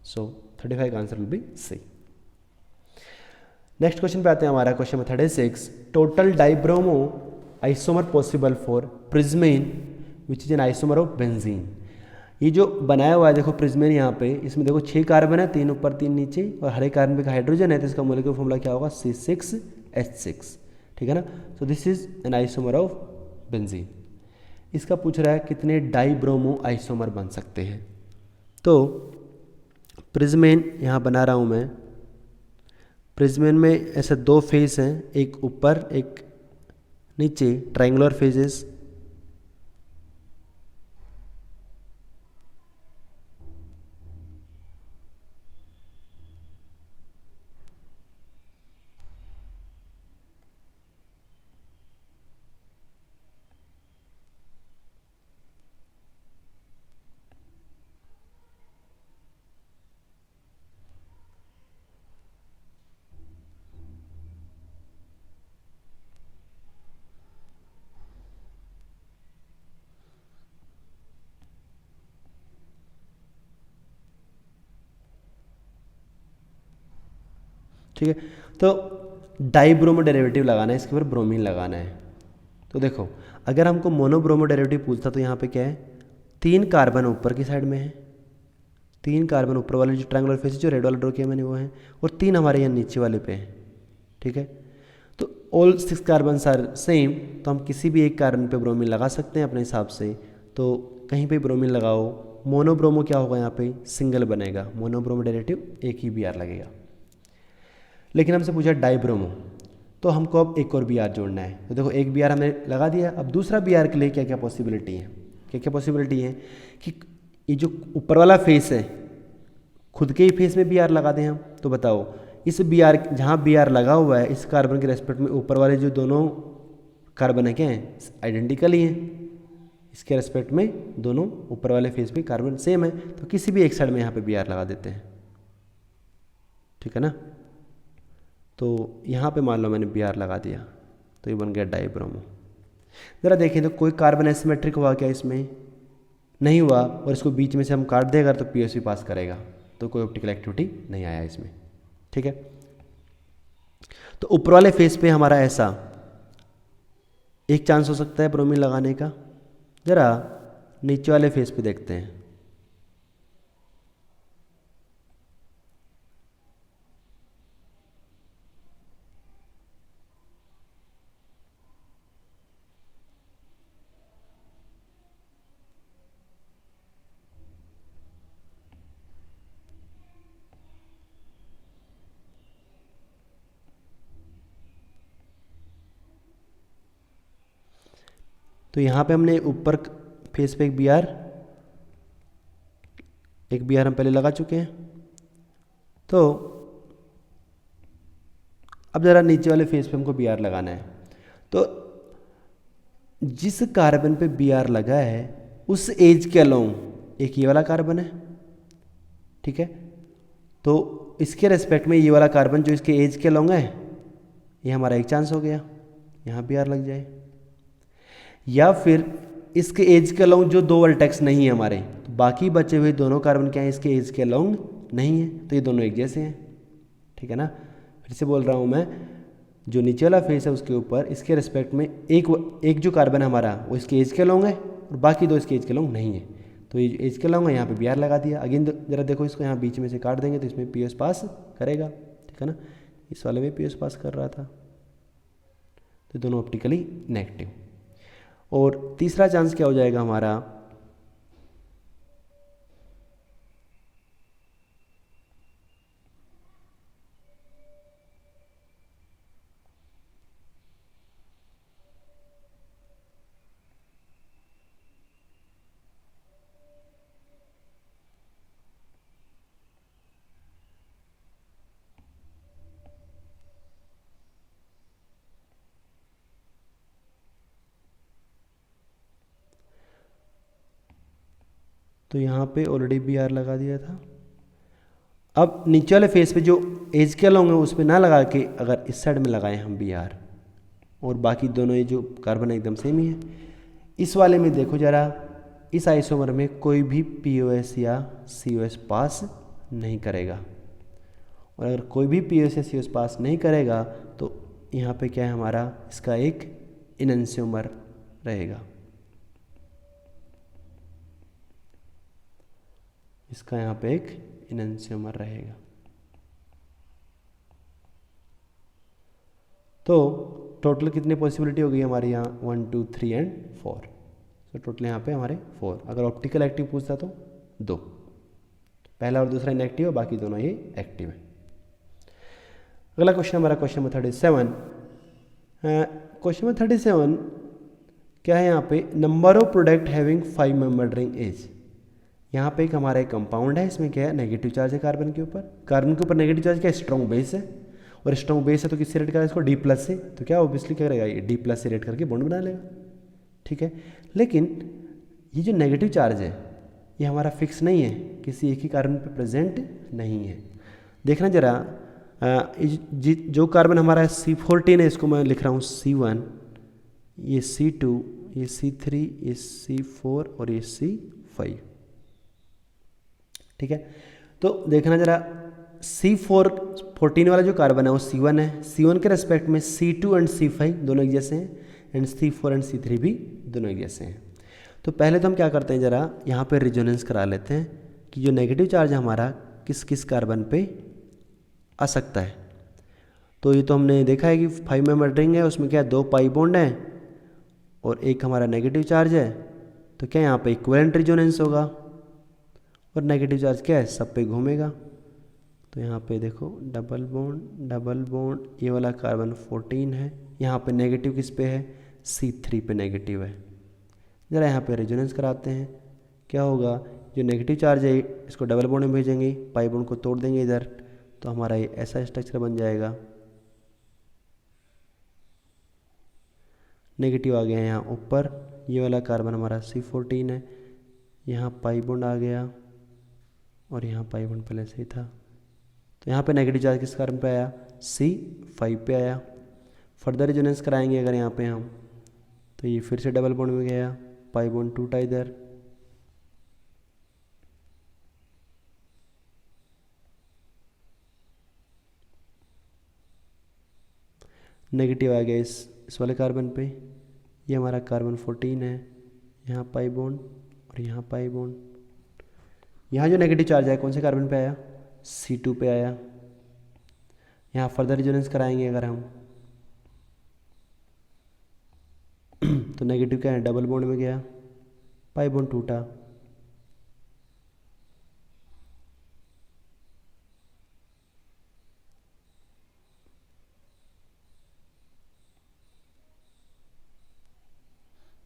S1: So 35 का answer will be C. Next question पे आते हैं हमारा, question number 36, total dibromo isomer possible for prismane which is an isomer of benzene. ये जो बनाया हुआ है देखो प्रिज्मीन, यहाँ पे इसमें देखो 6 कार्बन है, 3 ऊपर 3 नीचे, और हर एक कार्बन पे हाइड्रोजन है, तो इसका मॉलिक्यूलर फॉर्मूला क्या होगा, C6H6। ठीक है ना। सो this is an isomer of benzene. इसका पूछ रहा है कितने डाइब्रोमो आइसोमर बन सकते हैं। तो प्रिज्मीन यहाँ बना रहा हूँ मैं। प्रिज्मीन में ऐसे 2 फेस हैं, एक ऊपर एक नीचे, ट्रायंगुलर फेजेस। ठीक है, तो डाइब्रोमो डेरिवेटिव लगाना है, इसके ऊपर ब्रोमीन लगाना है। तो देखो अगर हमको मोनोब्रोमो डेरिवेटिव पूछता तो यहाँ पे क्या है, 3 कार्बन ऊपर की साइड में है, 3 कार्बन ऊपर वाले जो ट्रायंगुलर फेस जो रेड वाला ड्रॉ किया मैंने वो है, और 3 हमारे यहाँ नीचे वाले पे हैं। ठीक है, तो ऑल 6 कार्बन आर सेम, तो हम किसी भी एक कार्बन पे ब्रोमीन लगा सकते हैं अपने हिसाब से। तो कहीं पे ब्रोमीन लगाओ, मोनोब्रोमो क्या होगा, यहाँ पे सिंगल बनेगा, मोनोब्रोमो डेरिवेटिव एक ही बी आर लगेगा। लेकिन हमसे पूछा डाइब्रोमो, तो हमको अब एक और बी आर जोड़ना है। तो देखो एक बी आर हमने लगा दिया, अब दूसरा बी आर के लिए क्या क्या पॉसिबिलिटी है, क्या क्या पॉसिबिलिटी है कि ये जो ऊपर वाला फेस है खुद के ही फेस में बी आर लगा दें हम। तो बताओ इस बी आर, जहाँ बी आर लगा हुआ है इस कार्बन के रेस्पेक्ट में ऊपर वाले जो दोनों कार्बन है क्या हैं, आइडेंटिकल ही हैं। इसके रेस्पेक्ट में दोनों ऊपर वाले फेस पे कार्बन सेम है, तो किसी भी एक साइड में यहाँ पे बी आर लगा देते हैं, ठीक है ना। तो यहाँ पे मान लो मैंने बी आर लगा दिया, तो ये बन गया डाइब्रोमो। ज़रा देखें तो कोई कार्बन एसिमेट्रिक हुआ क्या, इसमें नहीं हुआ, और इसको बीच में से हम काट देगा तो पीओसी पास करेगा, तो कोई ऑप्टिकल एक्टिविटी नहीं आया इसमें, ठीक है। तो ऊपर वाले फेस पे हमारा ऐसा एक चांस हो सकता है ब्रोमीन लगाने का। ज़रा नीचे वाले फेस पे देखते हैं, तो यहाँ पे हमने ऊपर फेस पे एक बी आर हम पहले लगा चुके हैं। तो अब ज़रा नीचे वाले फेस पे हमको बी आर लगाना है। तो जिस कार्बन पे बी आर लगा है उस एज के अलोंग एक ये वाला कार्बन है, ठीक है। तो इसके रेस्पेक्ट में ये वाला कार्बन जो इसके एज के अलोंग है, ये हमारा एक चांस हो गया, यहाँ बी आर लग जाए। या फिर इसके एज के अलोंग जो दो वर्टेक्स नहीं है हमारे, तो बाकी बचे हुए दोनों कार्बन क्या हैं, इसके एज के अलोंग नहीं है, तो ये दोनों एक जैसे हैं, ठीक है ना। फिर से बोल रहा हूँ मैं, जो नीचे वाला फेस है उसके ऊपर इसके रिस्पेक्ट में एक जो कार्बन है हमारा वो इसके एज के अलोंग है और बाकी दो इसके एज के अलोंग नहीं है, तो ये एज के अलोंग है, यहाँ पे बी आर लगा दिया। अगेन जरा देखो इसको यहाँ बीच में से काट देंगे तो इसमें पी एस पास करेगा, ठीक है ना। इस वाले में पी एस पास कर रहा था, तो दोनों ऑप्टिकली नेगेटिव। और तीसरा चांस क्या हो जाएगा हमारा, तो यहाँ पे ऑलरेडी बी आर लगा दिया था। अब नीचे वाले फेस पे जो एज के अलोंग है उस पर ना लगा के अगर इस साइड में लगाएं हम बी आर, और बाकी दोनों ये जो कार्बन एकदम सेम ही है, इस वाले में देखो जरा, इस आइसोमर में कोई भी पीओएस या सीओएस पास नहीं करेगा, और अगर कोई भी पीओएस या सीओएस पास नहीं करेगा तो यहाँ पे क्या है हमारा, इसका एक इनएंशियोमर रहेगा, इसका यहाँ पे एक इनएंशियोमर रहेगा। तो टोटल कितनी पॉसिबिलिटी हो गई हमारे यहाँ, 1 2 3 एंड 4। तो टोटल यहाँ पे हमारे 4। अगर ऑप्टिकल एक्टिव पूछता तो 2, पहला और दूसरा इनएक्टिव है, बाकी दोनों ये एक्टिव है। अगला क्वेश्चन हमारा क्वेश्चन नंबर 37। क्वेश्चन नंबर 37 क्या है यहाँ पे, number of product having 5 membered ring as. यहाँ पे एक हमारा एक कंपाउंड है, इसमें क्या है, नेगेटिव चार्ज है कार्बन के ऊपर नेगेटिव चार्ज क्या है, स्ट्रॉन्ग बेस है, और स्ट्रॉन्ग बेस है तो किससे रेट करेगा इसको, डी प्लस से। तो क्या ऑब्वियसली क्या करेगा, ये डी प्लस से रेट करके बॉन्ड बना लेगा, ठीक है। लेकिन ये जो नेगेटिव चार्ज है ये हमारा फिक्स नहीं है, किसी एक ही कार्बन पे प्रेजेंट नहीं है। देखना जरा, जो कार्बन हमारा C14 है इसको मैं लिख रहा हूँ C1, ये C2, ये C3, ये C4 और ये C5, ठीक है। तो देखना जरा, C14 वाला जो कार्बन है वो C1 है, C1 के रेस्पेक्ट में C2 एंड C5 दोनों एक जैसे हैं, एंड C4 एंड C3 भी दोनों एक जैसे हैं। तो पहले तो हम क्या करते हैं, जरा यहाँ पे रिजोनेंस करा लेते हैं कि जो नेगेटिव चार्ज हमारा किस किस कार्बन पे आ सकता है। तो ये तो हमने देखा है कि 5 मेंबर रिंग है, उसमें क्या है, 2 पाई बॉन्ड है और एक हमारा नेगेटिव चार्ज है, तो क्या यहाँ पे इक्विवेलेंट रिजोनेंस होगा, और नेगेटिव चार्ज क्या है, सब पे घूमेगा। तो यहाँ पे देखो डबल बॉन्ड, ये वाला कार्बन 14 है, यहाँ पे नेगेटिव किस पे है, C3 पे नेगेटिव है। ज़रा यहाँ पे रेजोनेंस कराते हैं, क्या होगा, जो नेगेटिव चार्ज है इसको डबल बॉन्ड में भेजेंगे, पाई बॉन्ड को तोड़ देंगे इधर, तो हमारा ये ऐसा स्ट्रक्चर बन जाएगा। नेगेटिव आ गया यहाँ ऊपर, ये वाला कार्बन हमारा C14 है, यहाँ पाई बॉन्ड आ गया और यहाँ पाई बॉन्ड पहले से ही था। तो यहाँ पे नेगेटिव चार्ज किस कार्बन पे आया, C5 पे आया। फर्दर रेजोनेंस कराएंगे अगर यहाँ पे हम, तो ये फिर से डबल बॉन्ड में गया, पाई बॉन्ड टूटा इधर, नेगेटिव आ गया इस वाले कार्बन पे, ये हमारा कार्बन 14 है, यहाँ पाई बॉन्ड और यहाँ पाई बॉन्ड। यहाँ जो नेगेटिव चार्ज है कौन से कार्बन पे आया, C2 पे आया। यहाँ फर्दर रेजोनेंस कराएंगे अगर हम, तो नेगेटिव क्या है, डबल बॉन्ड में गया, पाई बॉन्ड टूटा,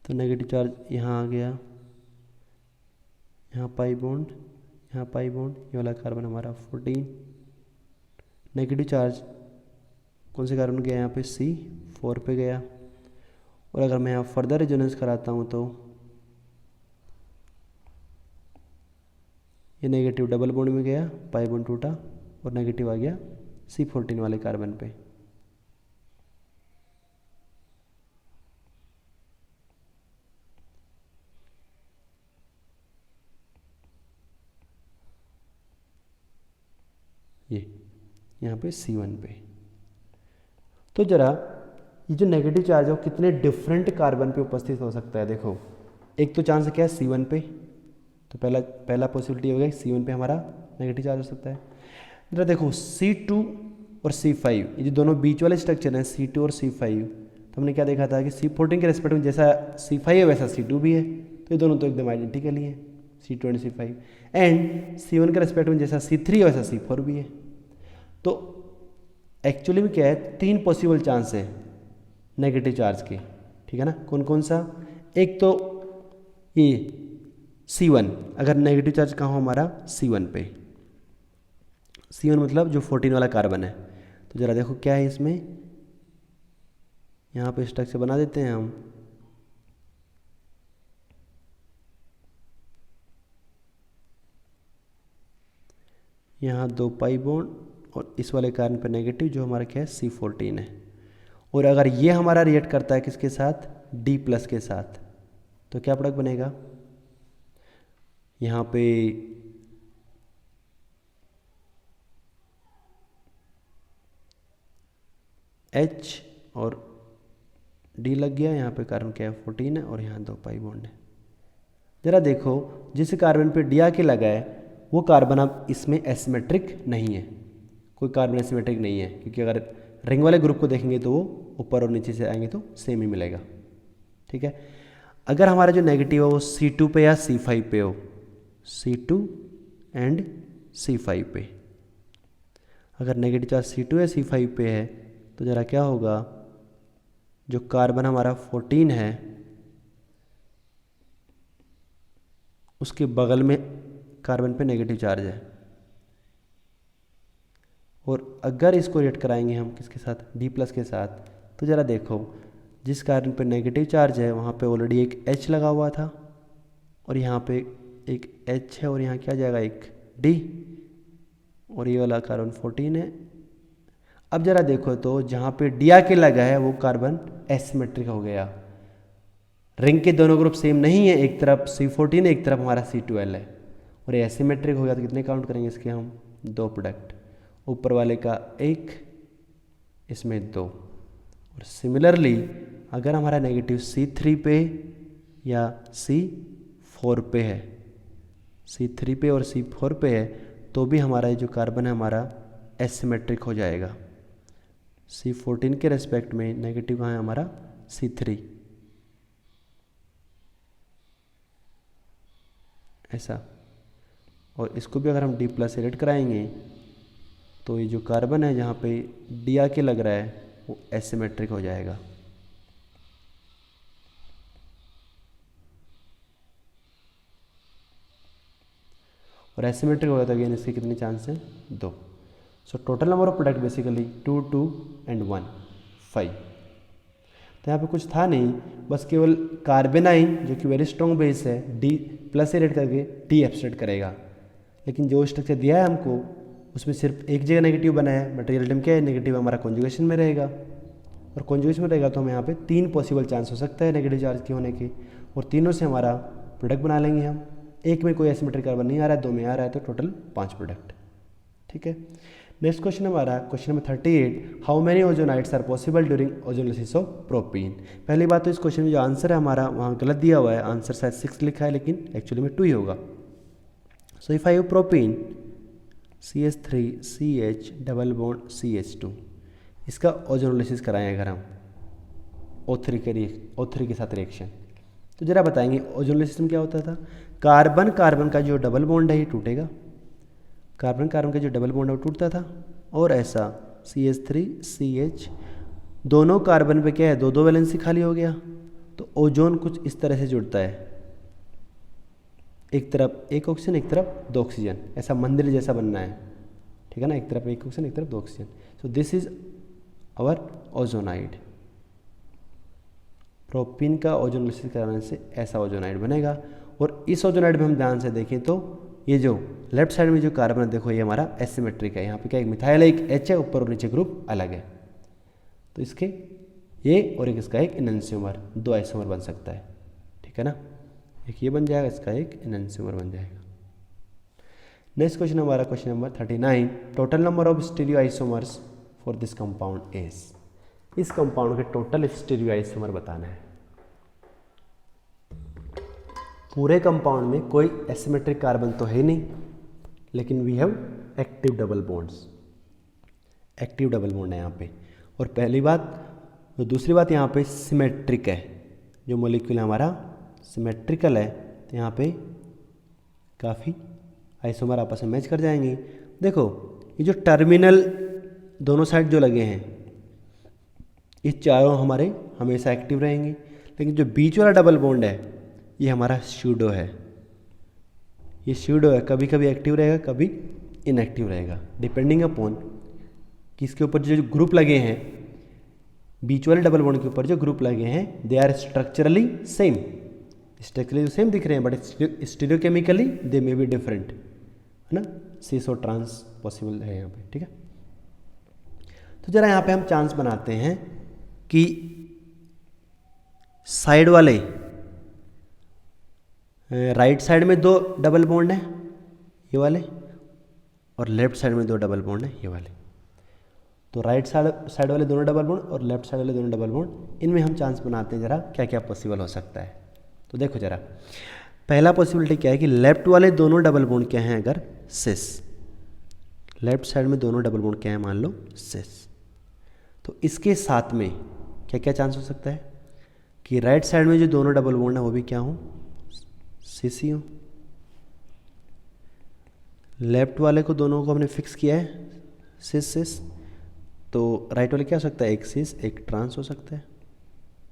S1: तो नेगेटिव चार्ज यहाँ आ गया, यहाँ पाई बॉन्ड, यहाँ पाई बॉन्ड, ये वाला कार्बन हमारा 14, नेगेटिव चार्ज कौन से कार्बन गया, यहाँ पे C4 पे गया। और अगर मैं यहाँ फर्दर रेजोनेंस कराता हूँ तो ये नेगेटिव डबल बॉन्ड में गया, पाई बॉन्ड टूटा और नेगेटिव आ गया C14 वाले कार्बन पे। ये यहाँ पे C1 पे। तो जरा ये जो नेगेटिव चार्ज है वो कितने डिफरेंट कार्बन पे उपस्थित हो सकता है, देखो एक तो चांस क्या है C1 पे, तो पहला पॉसिबिलिटी हो गया C1 पे हमारा नेगेटिव चार्ज हो सकता है। जरा देखो C2 और C5, ये जो दोनों बीच वाले स्ट्रक्चर हैं C2 और C5, तो हमने क्या देखा था कि C14 के रेस्पेक्ट में जैसा C5 है वैसा C2 भी है, तो ये दोनों तो एकदम आइडेंटिकल ही है C2 and C5, and C1 के रेस्पेक्ट में जैसा C3 है वैसा C4 भी है। तो एक्चुअली में क्या है, 3 पॉसिबल चांस है नेगेटिव चार्ज के, ठीक है ना, कौन कौन सा, एक तो ये C1, अगर नेगेटिव चार्ज कहाँ हो हमारा C1 पे, C1 मतलब जो 14 वाला कार्बन है। तो ज़रा देखो क्या है इसमें, यहाँ पे स्ट्रक्चर बना देते हैं हम, यहाँ 2 पाई बॉन्ड और इस वाले कार्बन पे नेगेटिव जो हमारा क्या है C14 है। और अगर ये हमारा रिएक्ट करता है किसके साथ, D+ के साथ, तो क्या प्रोडक्ट बनेगा, यहाँ पे H और D लग गया, यहाँ पे कार्बन क्या है 14 है और यहाँ 2 पाई बॉन्ड है। ज़रा देखो जिस कार्बन पे D आके लगा है वो कार्बन अब इसमें एसिमेट्रिक नहीं है, कोई कार्बन एसिमेट्रिक नहीं है, क्योंकि अगर रिंग वाले ग्रुप को देखेंगे तो वो ऊपर और नीचे से आएंगे तो सेम ही मिलेगा, ठीक है। अगर हमारा जो नेगेटिव है वो C2 पे या C5 पे हो, C2 एंड C5 पे, अगर नेगेटिव चार्ज C2 या C5 पे है तो ज़रा क्या होगा, जो कार्बन हमारा 14 है उसके बगल में कार्बन पे नेगेटिव चार्ज है, और अगर इसको रिएक्ट कराएंगे हम किसके साथ, D+ के साथ, तो ज़रा देखो जिस कार्बन पे नेगेटिव चार्ज है वहाँ पे ऑलरेडी एक H लगा हुआ था और यहाँ पे एक H है और यहाँ क्या जाएगा एक D, और ये वाला कार्बन 14 है। अब ज़रा देखो तो जहाँ पे D आके लगा है वो कार्बन एसिमेट्रिक हो गया, रिंग के दोनों ग्रुप सेम नहीं है, एक तरफ C14 है एक तरफ हमारा C12 है, और ये एसिमेट्रिक हो गया तो कितने काउंट करेंगे इसके हम, 2 प्रोडक्ट, ऊपर वाले का 1, इसमें 2। और सिमिलरली अगर हमारा नेगेटिव C3 पे या C4 पे है, C3 पे और C4 पे है, तो भी हमारा ये जो कार्बन है हमारा एसिमेट्रिक हो जाएगा। C14 के रेस्पेक्ट में नेगेटिव कहाँ है हमारा C3, ऐसा, और इसको भी अगर हम D+ से रेड कराएंगे तो ये जो कार्बन है जहाँ पे D आके लग रहा है वो एसिमेट्रिक हो जाएगा। और एसिमेट्रिक होगा तो अगेन इसके कितने चांस हैं? 2। सो total number of product basically 2, 2 and 1, 5। तो यहाँ पे कुछ था नहीं, बस केवल कार्बेनाइन जो कि वेरी स्ट्रॉन्ग बेस है D+ से रेड करके D एब्स्ट्रैक्ट करेगा। लेकिन जो स्ट्रक्चर दिया है हमको उसमें सिर्फ एक जगह नेगेटिव बना है, बट रिजल्ट क्या है? नेगेटिव हमारा कॉन्जुगेशन में रहेगा, और कॉन्जुगेशन में रहेगा तो हमें यहाँ पे 3 पॉसिबल चांस हो सकता है नेगेटिव चार्ज के होने के, और तीनों से हमारा प्रोडक्ट बना लेंगे हम। एक में कोई एसिमेट्रिक कार्बन नहीं आ रहा है, 2 में आ रहा है, तो टोटल 5 प्रोडक्ट। ठीक है। नेक्स्ट क्वेश्चन हमारा question number 38, how many ozonides are possible during ozonolysis of propene. पहली बात तो इस क्वेश्चन में जो आंसर है हमारा वहाँ गलत दिया हुआ है, आंसर शायद 6 लिखा है लेकिन एक्चुअली में 2 ही होगा। So if I have propene CH3CH double bond CH2, इसका ओजोनोलिसिस कराएं अगर हम O3 के साथ रिएक्शन, तो जरा बताएंगे ओजोनोलिसिस में क्या होता था? कार्बन कार्बन का जो डबल बॉन्ड है ये टूटेगा, कार्बन कार्बन का जो डबल बॉन्ड है वो टूटता था, और ऐसा CH3CH दोनों कार्बन पे क्या है? 2 वैलेंसी खाली हो गया, तो ओजोन कुछ इस तरह से जुड़ता है, एक तरफ एक ऑक्सीजन एक तरफ 2 ऑक्सीजन, ऐसा मंदिर जैसा बनना है। ठीक है ना, एक तरफ एक ऑक्सीजन एक तरफ 2 oxygen. So this is our ozonide. Propene का ओजोनोलिसिस कराने से ऐसा ओजोनाइड बनेगा। और इस ओजोनाइड में हम ध्यान से देखें तो ये जो लेफ्ट साइड में जो कार्बन है देखो ये हमारा एसिमेट्रिक है, यहाँ पे क्या एक मिथाइल है, एक H है, ऊपर और नीचे ग्रुप अलग है, तो इसके ये और एक इसका एक एनहांसियोमर, 2 आइसोमर बन सकता है। ठीक है ना, एक ये बन जाएगा, इसका एक एनहांसियोमर बन जाएगा। नेक्स्ट क्वेश्चन हमारा question number 39, total number of stereo isomers for this compound is. इस कंपाउंड के टोटल स्टीरियो आइसोमर बताना है। पूरे कंपाउंड में कोई एसिमेट्रिक कार्बन तो है नहीं, लेकिन we have active double bonds, active double bond है यहाँ पे। और पहली बात, तो दूसरी बात यहाँ पे सिमेट्रिक है, जो मॉलिक्यूल हमारा सिमेट्रिकल है, तो यहाँ पे काफ़ी आइसोमर आपस में मैच कर जाएंगे। देखो ये जो टर्मिनल दोनों साइड जो लगे हैं ये चारों हमारे हमेशा एक्टिव रहेंगे, लेकिन जो बीच वाला डबल बॉन्ड है ये हमारा स्यूडो है, ये स्यूडो है, कभी कभी एक्टिव रहेगा कभी इनएक्टिव रहेगा, डिपेंडिंग अपॉन कि इसके ऊपर जो ग्रुप लगे हैं, बीच वाले डबल बॉन्ड के ऊपर जो ग्रुप लगे हैं they are structurally same, structurally तो सेम दिख रहे हैं but stereochemically they may be different, है ना। सिस और ट्रांस पॉसिबल है यहाँ पे। ठीक है, तो जरा यहाँ पे हम चांस बनाते हैं कि साइड वाले राइट साइड में 2 डबल बॉन्ड हैं ये वाले, और लेफ्ट साइड में 2 डबल बॉन्ड हैं ये वाले। तो राइट साइड वाले दोनों डबल बॉन्ड और लेफ्ट साइड वाले दोनों डबल बॉन्ड, इनमें हम चांस बनाते हैं जरा क्या क्या पॉसिबल हो सकता है। तो देखो जरा, पहला पॉसिबिलिटी क्या है कि लेफ्ट वाले दोनों डबल बॉन्ड क्या हैं, अगर सिस, लेफ्ट साइड में दोनों डबल बॉन्ड क्या है, मान लो सिस, तो इसके साथ में क्या क्या चांस हो सकता है कि राइट साइड में जो दोनों डबल बॉन्ड है वो भी क्या हो, सिस ही हो। लेफ्ट वाले को दोनों को हमने फिक्स किया है सिस सिस, तो राइट वाले क्या हो सकता है, एक सिस एक ट्रांस हो सकता है,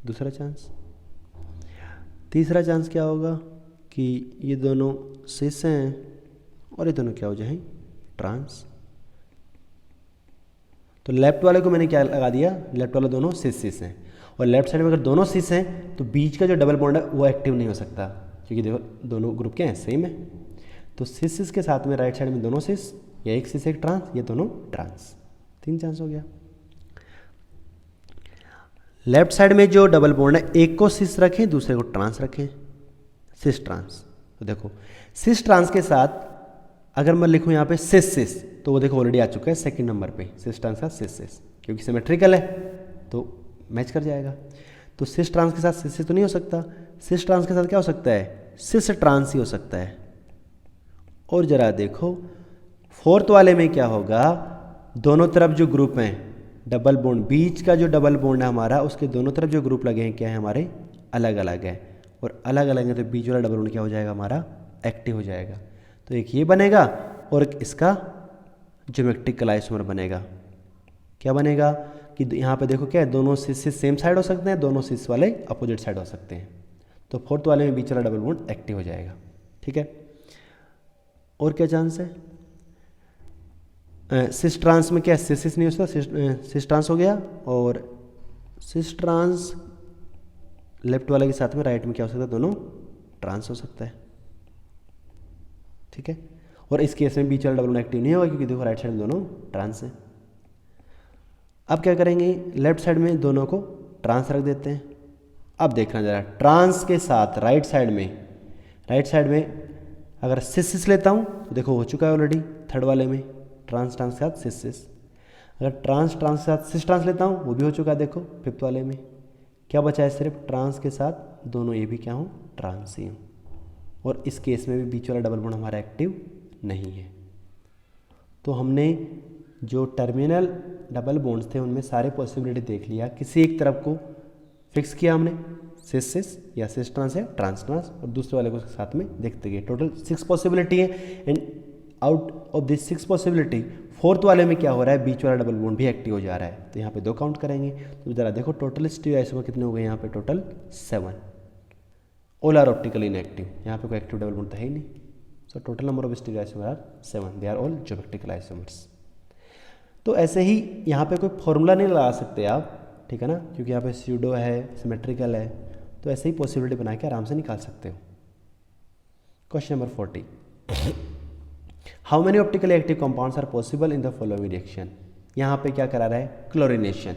S1: दूसरा चांस। तीसरा चांस क्या होगा कि ये दोनों सिस हैं और ये दोनों क्या हो जाए, ट्रांस। तो लेफ्ट वाले को मैंने क्या लगा दिया, लेफ्ट वाले दोनों सिस सिस हैं, और लेफ्ट साइड में अगर दोनों सिस हैं तो बीच का जो डबल बॉन्ड है वो एक्टिव नहीं हो सकता, क्योंकि देखो दोनों ग्रुप क्या हैं, सेम है। तो सिस सिस के साथ में राइट साइड में दोनों सिस, या एक सिस एक ट्रांस, ये दोनों ट्रांस, 3 चांस हो गया। लेफ्ट साइड में जो डबल बॉन्ड है एक को सिस रखें दूसरे को ट्रांस रखें, सिस ट्रांस। तो देखो सिस ट्रांस के साथ अगर मैं लिखूं यहाँ पे सिस सिस, तो वो देखो ऑलरेडी आ चुका है सेकंड नंबर पे, सिस ट्रांस का सिस सिस, क्योंकि सिमेट्रिकल है तो मैच कर जाएगा। तो सिस ट्रांस के साथ सिस सिस तो नहीं हो सकता, सिस ट्रांस के साथ क्या हो सकता है, सिस ट्रांस ही हो सकता है। और जरा देखो फोर्थ वाले में क्या होगा, दोनों तरफ जो ग्रुप हैं डबल बॉन्ड, बीच का जो डबल बॉन्ड है हमारा उसके दोनों तरफ जो ग्रुप लगे हैं क्या है, हमारे अलग अलग है, और अलग अलग है तो बीच वाला डबल बॉन्ड क्या हो जाएगा, हमारा एक्टिव हो जाएगा। तो एक ये बनेगा और एक इसका ज्योमेट्रिकल आइसोमर बनेगा। क्या बनेगा कि यहाँ पे देखो क्या है, दोनों सिस सेम साइड हो सकते हैं, दोनों सिस वाले अपोजिट साइड हो सकते हैं। तो फोर्थ वाले में बीच वाला डबल बॉन्ड एक्टिव हो जाएगा। ठीक है, और क्या चांस है? सिस ट्रांस में क्या है, सिस नहीं हो सकता, सिस ट्रांस हो गया, और सिस ट्रांस लेफ्ट वाले के साथ में राइट में क्या हो सकता है, दोनों ट्रांस हो सकता है। ठीक है, और इस केस में बीच वाला डबल बॉन्ड एक्टिव नहीं होगा क्योंकि देखो राइट साइड में दोनों ट्रांस हैं। अब क्या करेंगे, लेफ्ट साइड में दोनों को ट्रांस रख देते हैं। अब देखना जरा, ट्रांस के साथ राइट साइड में अगर सिस लेता हूँ तो देखो हो चुका है ऑलरेडी थर्ड वाले में, ट्रांस के साथ सिस। अगर ट्रांस के साथ सिस ट्रांस लेता हूँ वो भी हो चुका है देखो फिफ्थ वाले में। क्या बचा है, सिर्फ ट्रांस के साथ दोनों ये भी क्या हूँ, ट्रांस ही हूँ। और इस केस में भी बीच वाला डबल बॉन्ड हमारा एक्टिव नहीं है। तो हमने जो टर्मिनल डबल बॉन्ड्स थे उनमें सारे पॉसिबिलिटी देख लिया। किसी एक तरफ को फिक्स किया हमने, सिस या सिस ट्रांस या ट्रांस, और दूसरे वाले को साथ में देखते गए। टोटल 6 पॉसिबिलिटी है, and out of this 6 possibility fourth वाले में क्या हो रहा है, बीच वाला डबल बॉन्ड भी एक्टिव हो जा रहा है। तो यहाँ पे 2 काउंट करेंगे। तो जरा देखो टोटल स्टीरियो आइसोमर कितने हो गए यहाँ पे, total 7। All are optically inactive, यहाँ पे कोई एक्टिव डबल बॉन्ड तो है ही नहीं। So total number of stereo isomer are 7, they are all geometrical isomers. तो ऐसे ही यहाँ पे कोई फॉर्मूला नहीं लगा सकते आप, ठीक है ना, क्योंकि यहाँ पे स्यूडो है, सिमेट्रिकल है, तो ऐसे ही पॉसिबिलिटी बना के आराम से निकाल सकते हो। Question number 40, how many optically active compounds are possible in the following reaction. यहाँ पे क्या करा रहा है, क्लोरिनेशन,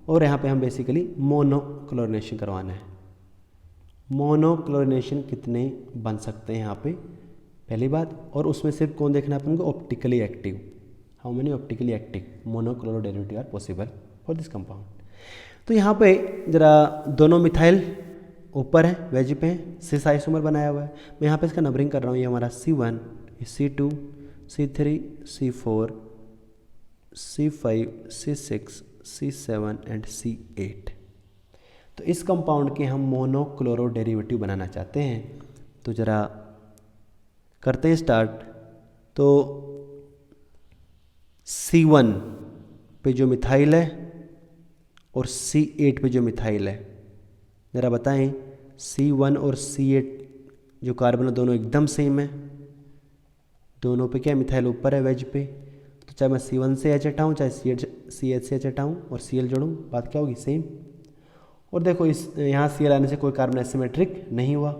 S1: और यहाँ पे हम बेसिकली मोनोक्लोरिनेशन करवाना है। मोनोक्लोरिनेशन कितने बन सकते हैं यहाँ पे, पहली बात, और उसमें सिर्फ कौन देखना है अपन को, optically active. How many optically active monochloro derivative are possible for this compound. तो यहाँ पे जरा दोनों मिथाइल ऊपर है, वेज पे है, सिस आइसोमर बनाया हुआ है। मैं यहाँ पे इसका नंबरिंग कर रहा हूँ, ये हमारा C1, C2, C3, C4, C5, C6, C7 and C8। तो इस कंपाउंड के हम मोनोक्लोरो डेरिवेटिव बनाना चाहते हैं। तो जरा करते हैं स्टार्ट। तो C1 पे जो मिथाइल है और C8 पे जो मिथाइल है, ज़रा बताएं, C1 और C8 जो कार्बन है दोनों एकदम सेम है, दोनों पे क्या मिथाइल ऊपर है वेज पे। तो चाहे मैं C1 से H हटाऊँ, चाहे C8 से H हटाऊँ और Cl जोड़ूँ, बात क्या होगी, सेम। और देखो इस यहाँ Cl आने से कोई कार्बन एसिमेट्रिक नहीं हुआ,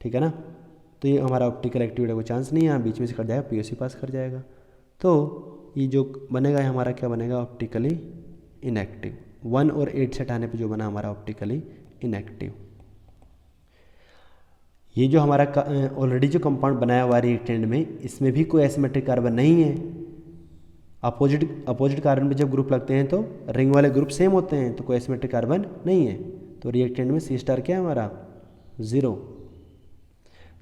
S1: ठीक है ना। तो ये हमारा ऑप्टिकल एक्टिविटी को चांस नहीं है, यहाँ बीच में से कट जाएगा, POC पास कर जाएगा। तो ये जो बनेगा है हमारा क्या बनेगा, ऑप्टिकली इनएक्टिव। 1 और 8 से हटाने पे जो बना हमारा ऑप्टिकली इनएक्टिव। ये जो हमारा ऑलरेडी जो कंपाउंड बनाया हुआ रिएक्टेंट में, इसमें भी कोई एसिमेट्रिक कार्बन नहीं है। अपोजिट कार्बन पे जब ग्रुप लगते हैं तो रिंग वाले ग्रुप सेम होते हैं, तो कोई एसिमेट्रिक कार्बन नहीं है। तो रिएक्टेंट में C* क्या है हमारा, 0।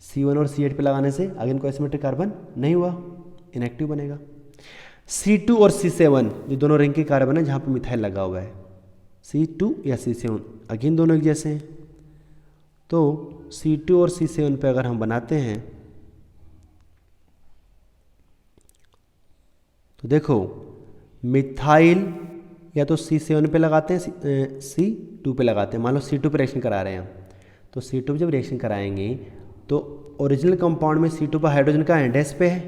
S1: C1 और C8 पे लगाने से अगेन कोई एसिमेट्रिक कार्बन नहीं हुआ, इनएक्टिव बनेगा। C2 और C7 जो दोनों रिंग के कार्बन है जहाँ पे मिथाइल लगा हुआ है, C2 या C7 अगेन दोनों एक जैसे हैं। तो C2 और C7 पे अगर हम बनाते हैं तो देखो मिथाइल या तो C7 पे लगाते हैं, C2 पे लगाते हैं। मान लो C2 पे रिएक्शन करा रहे हैं हम, तो C2 पे जब रिएक्शन कराएंगे तो ओरिजिनल कंपाउंड में C2 पर हाइड्रोजन का डैश पे है,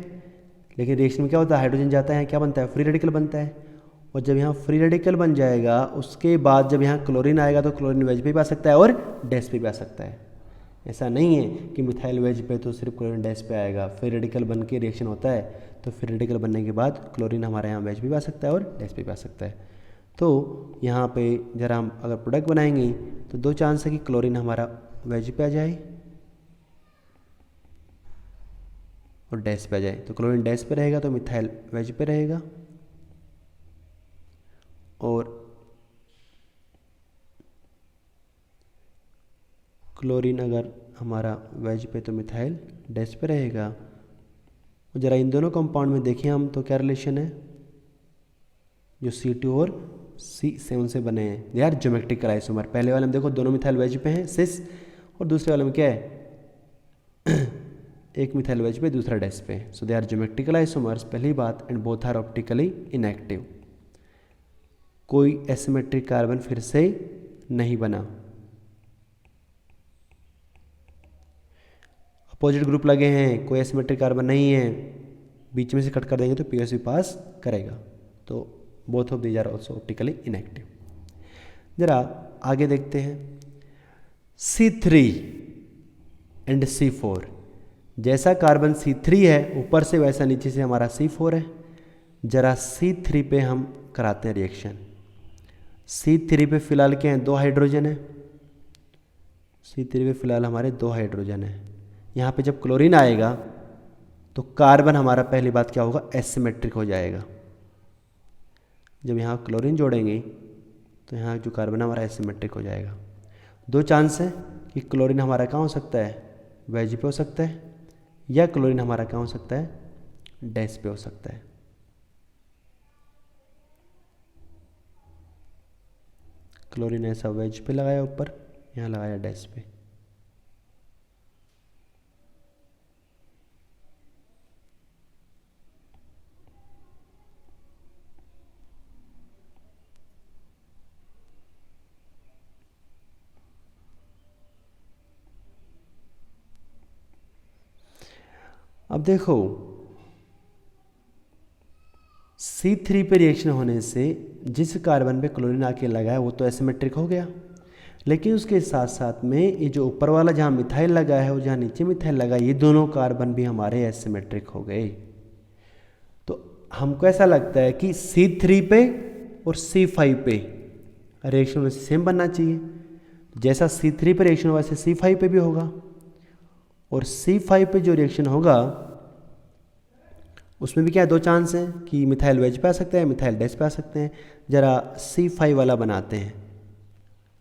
S1: लेकिन रिएक्शन में क्या होता है, हाइड्रोजन जाता है, क्या बनता है, फ्री रेडिकल बनता है। और जब यहाँ फ्री रेडिकल बन जाएगा उसके बाद जब यहाँ क्लोरीन आएगा तो क्लोरीन वेज पे भी आ सकता है और डैश पे भी आ सकता है। ऐसा नहीं है कि मिथाइल वेज पे तो सिर्फ क्लोरीन डैश पे आएगा, फ्री रेडिकल बन के रिएक्शन होता है तो फ्री रेडिकल बनने के बाद क्लोरीन हमारे यहाँ वेज पे भी आ सकता है और डैश पे भी आ सकता है। तो यहाँ पे जरा हम अगर प्रोडक्ट बनाएंगे तो 2 चांस है कि क्लोरीन हमारा वेज पे आ जाए और डैश पे आ जाए। तो क्लोरीन डैश पे रहेगा तो मिथाइल वेज पे रहेगा, और क्लोरीन अगर हमारा वेज पे तो मिथाइल डैश पे रहेगा। और ज़रा इन दोनों कंपाउंड में देखें हम तो क्या रिलेशन है, जो C2 और C7 से बने हैं, दे आर ज्योमेट्रिकल आइसोमर। पहले वाले में देखो दोनों मिथाइल वेज पे हैं सिस, और दूसरे वाले में क्या है एक मिथाइल वेज पे दूसरा डैश पे, so they are geometrical isomers पहली बात, and both are optically inactive. कोई एसिमेट्रिक कार्बन फिर से नहीं बना। अपोजिट ग्रुप लगे हैं, कोई एसिमेट्रिक कार्बन नहीं है, बीच में से कट कर देंगे तो पीओएस भी पास करेगा। तो both of these are also optically inactive. जरा आगे देखते हैं, C3 एंड C4, जैसा कार्बन C3 है ऊपर से वैसा नीचे से हमारा C4 है। जरा C3 पे हम कराते हैं रिएक्शन। C3 पे फिलहाल क्या है, 2 हाइड्रोजन है। C3 पे फिलहाल हमारे 2 हाइड्रोजन है। यहाँ पे जब क्लोरीन आएगा तो कार्बन हमारा पहली बात क्या होगा, एसिमेट्रिक हो जाएगा। जब यहाँ क्लोरीन जोड़ेंगे तो यहाँ जो कार्बन हमारा एसिमेट्रिक हो जाएगा। 2 चांस है कि क्लोरीन हमारा कहाँ हो सकता है, वेज पे हो सकता है, या क्लोरीन हमारा कहाँ हो सकता है, डैश पे हो सकता है। क्लोरीन ऐसा वेज पे लगाया ऊपर, यहाँ लगाया डैश पे। अब देखो C3 पे रिएक्शन होने से जिस कार्बन पे क्लोरीन आके लगा है वो तो एसिमेट्रिक हो गया, लेकिन उसके साथ साथ में ये जो ऊपर वाला जहाँ मिथाइल लगा है और जहाँ नीचे मिथाइल लगा है, ये दोनों कार्बन भी हमारे एसिमेट्रिक हो गए। तो हमको ऐसा लगता है कि C3 पे और C5 पे रिएक्शन होने से सेम बनना चाहिए। जैसा C3 पे रिएक्शन हुआ वैसे C5 पे भी होगा, और C5 पे जो रिएक्शन होगा उसमें भी क्या 2 चांस हैं कि मिथाइल वेज पे आ सकते हैं, मिथाइल डैश पे आ सकते हैं। ज़रा C5 वाला बनाते हैं।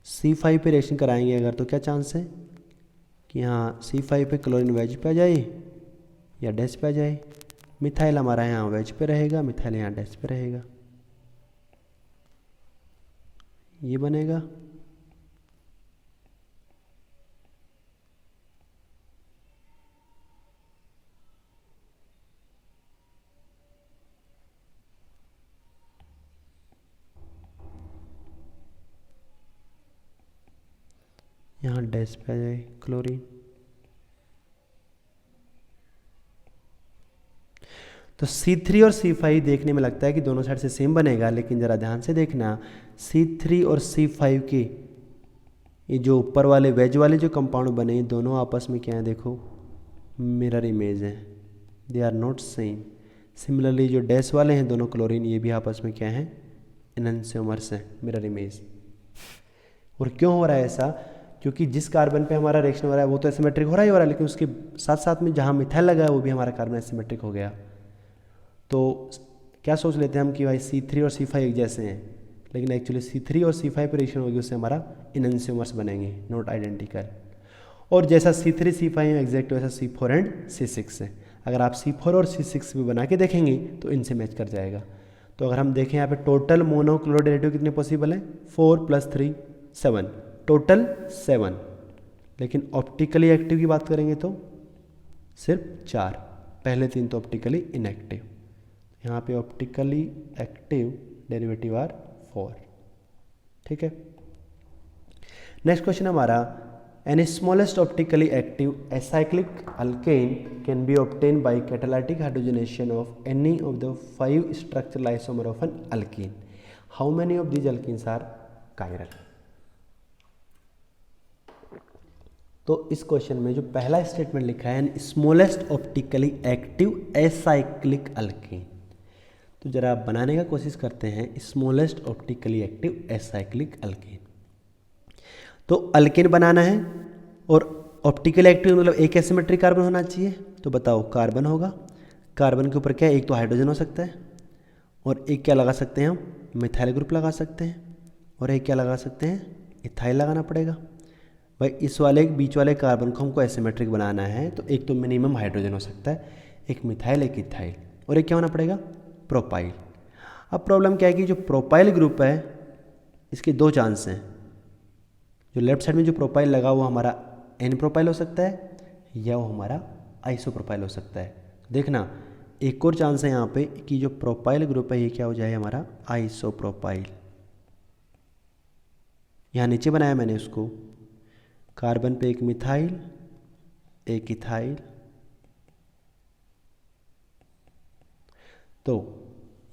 S1: C5 पे रिएक्शन कराएंगे अगर तो क्या चांस है कि यहाँ C5 पे क्लोरीन वेज पे आ जाए या डैश पे आ जाए। मिथाइल हमारा यहाँ वेज पे रहेगा, मिथाइल यहाँ डैश पे रहेगा, ये बनेगा। यहाँ डैश पे आ जाए क्लोरीन। तो C3 और C5 देखने में लगता है कि दोनों साइड से सेम बनेगा, लेकिन ज़रा ध्यान से देखना C3 और C5 के ये जो ऊपर वाले वेज वाले जो कंपाउंड बने दोनों आपस में क्या है, देखो मिरर इमेज है, they are not same. Similarly जो डैश वाले हैं दोनों क्लोरीन, ये भी आपस में क्या है, एनहांसोमर्स है, मिरर इमेज। और क्यों हो रहा है ऐसा, क्योंकि जिस कार्बन पे हमारा रिएक्शन हो रहा है वो तो एसिमेट्रिक हो रहा है, लेकिन उसके साथ साथ में जहाँ मिथाइल लगा है वो भी हमारा कार्बन एसिमेट्रिक हो गया। तो क्या सोच लेते हैं हम कि भाई C3 और C5 एक जैसे हैं, लेकिन एक्चुअली C3 और C5 पे रिएक्शन होगी उससे हमारा एनहांसोमर्स बनेंगे, नॉट आइडेंटिकल। और जैसा C3 C5 एग्जैक्ट वैसा C4 एंड C6 है। अगर आप C4 और C6 भी बना के देखेंगे तो इनसे मैच कर जाएगा। तो अगर हम देखें यहाँ पे टोटल मोनोक्लोराइड कितने पॉसिबल हैं, 4 + 3 7, टोटल 7, लेकिन ऑप्टिकली एक्टिव की बात करेंगे तो सिर्फ 4, पहले 3 तो ऑप्टिकली इनएक्टिव। यहाँ पे ऑप्टिकली एक्टिव डेरिवेटिव आर 4। ठीक है, नेक्स्ट क्वेश्चन हमारा, an smallest optically active acyclic alkane can be obtain by catalytic hydrogenation of any of the 5 structural isomer of an alkene. How many of these alkenes are chiral. तो इस question में जो पहला statement लिखा है, smallest optically active acyclic alkene, तो जरा बनाने का कोशिश करते हैं smallest optically active acyclic alkene. तो अल्कीन बनाना है और ऑप्टिकली एक्टिव मतलब एक एसिमेट्रिक कार्बन होना चाहिए। तो बताओ, कार्बन होगा, कार्बन के ऊपर क्या है, एक तो हाइड्रोजन हो सकता है, और एक क्या लगा सकते हैं हम, मिथाइल ग्रुप लगा सकते हैं, और एक क्या लगा सकते हैं, इथाइल लगाना पड़ेगा। भाई इस वाले बीच वाले कार्बन को हमको एसिमेट्रिक बनाना है तो एक तो मिनिमम हाइड्रोजन हो सकता है, एक मिथाइल एक इथाइल, और एक क्या होना पड़ेगा, प्रोपाइल। अब प्रॉब्लम क्या है कि जो प्रोपाइल ग्रुप है इसके 2 चांस हैं। जो लेफ्ट साइड में जो प्रोपाइल लगा वो हमारा एन प्रोपाइल हो सकता है या वो हमारा आइसोप्रोपाइल हो सकता है। देखना एक और चांस है यहाँ पे कि जो प्रोपाइल ग्रुप है ये क्या हो जाए हमारा आइसोप्रोपाइल। यहाँ नीचे बनाया मैंने उसको, कार्बन पे एक मिथाइल एक इथाइल, तो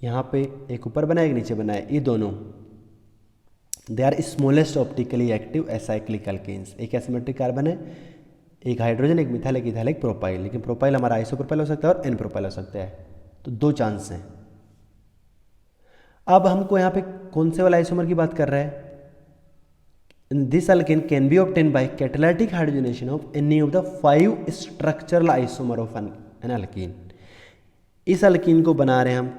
S1: यहाँ पे एक ऊपर बनाया एक नीचे बनाया, ये दोनों they are smallest optically active acyclic alkanes. एक एसिमेट्रिक कार्बन है, एक हाइड्रोजन एक मिथाइल एक इथाइल एक प्रोपाइल, लेकिन प्रोपाइल हमारा आइसोप्रोपाइल हो सकता है और एन प्रोपाइल हो सकता है, तो दो चांस हैं। अब हमको यहाँ पे कौन से वाला आइसोमर की बात कर रहा है, this alkane can be obtain by catalytic hydrogenation of any of the 5 structural isomer of an alkene. इस अल्कीन को बना रहे हैं हम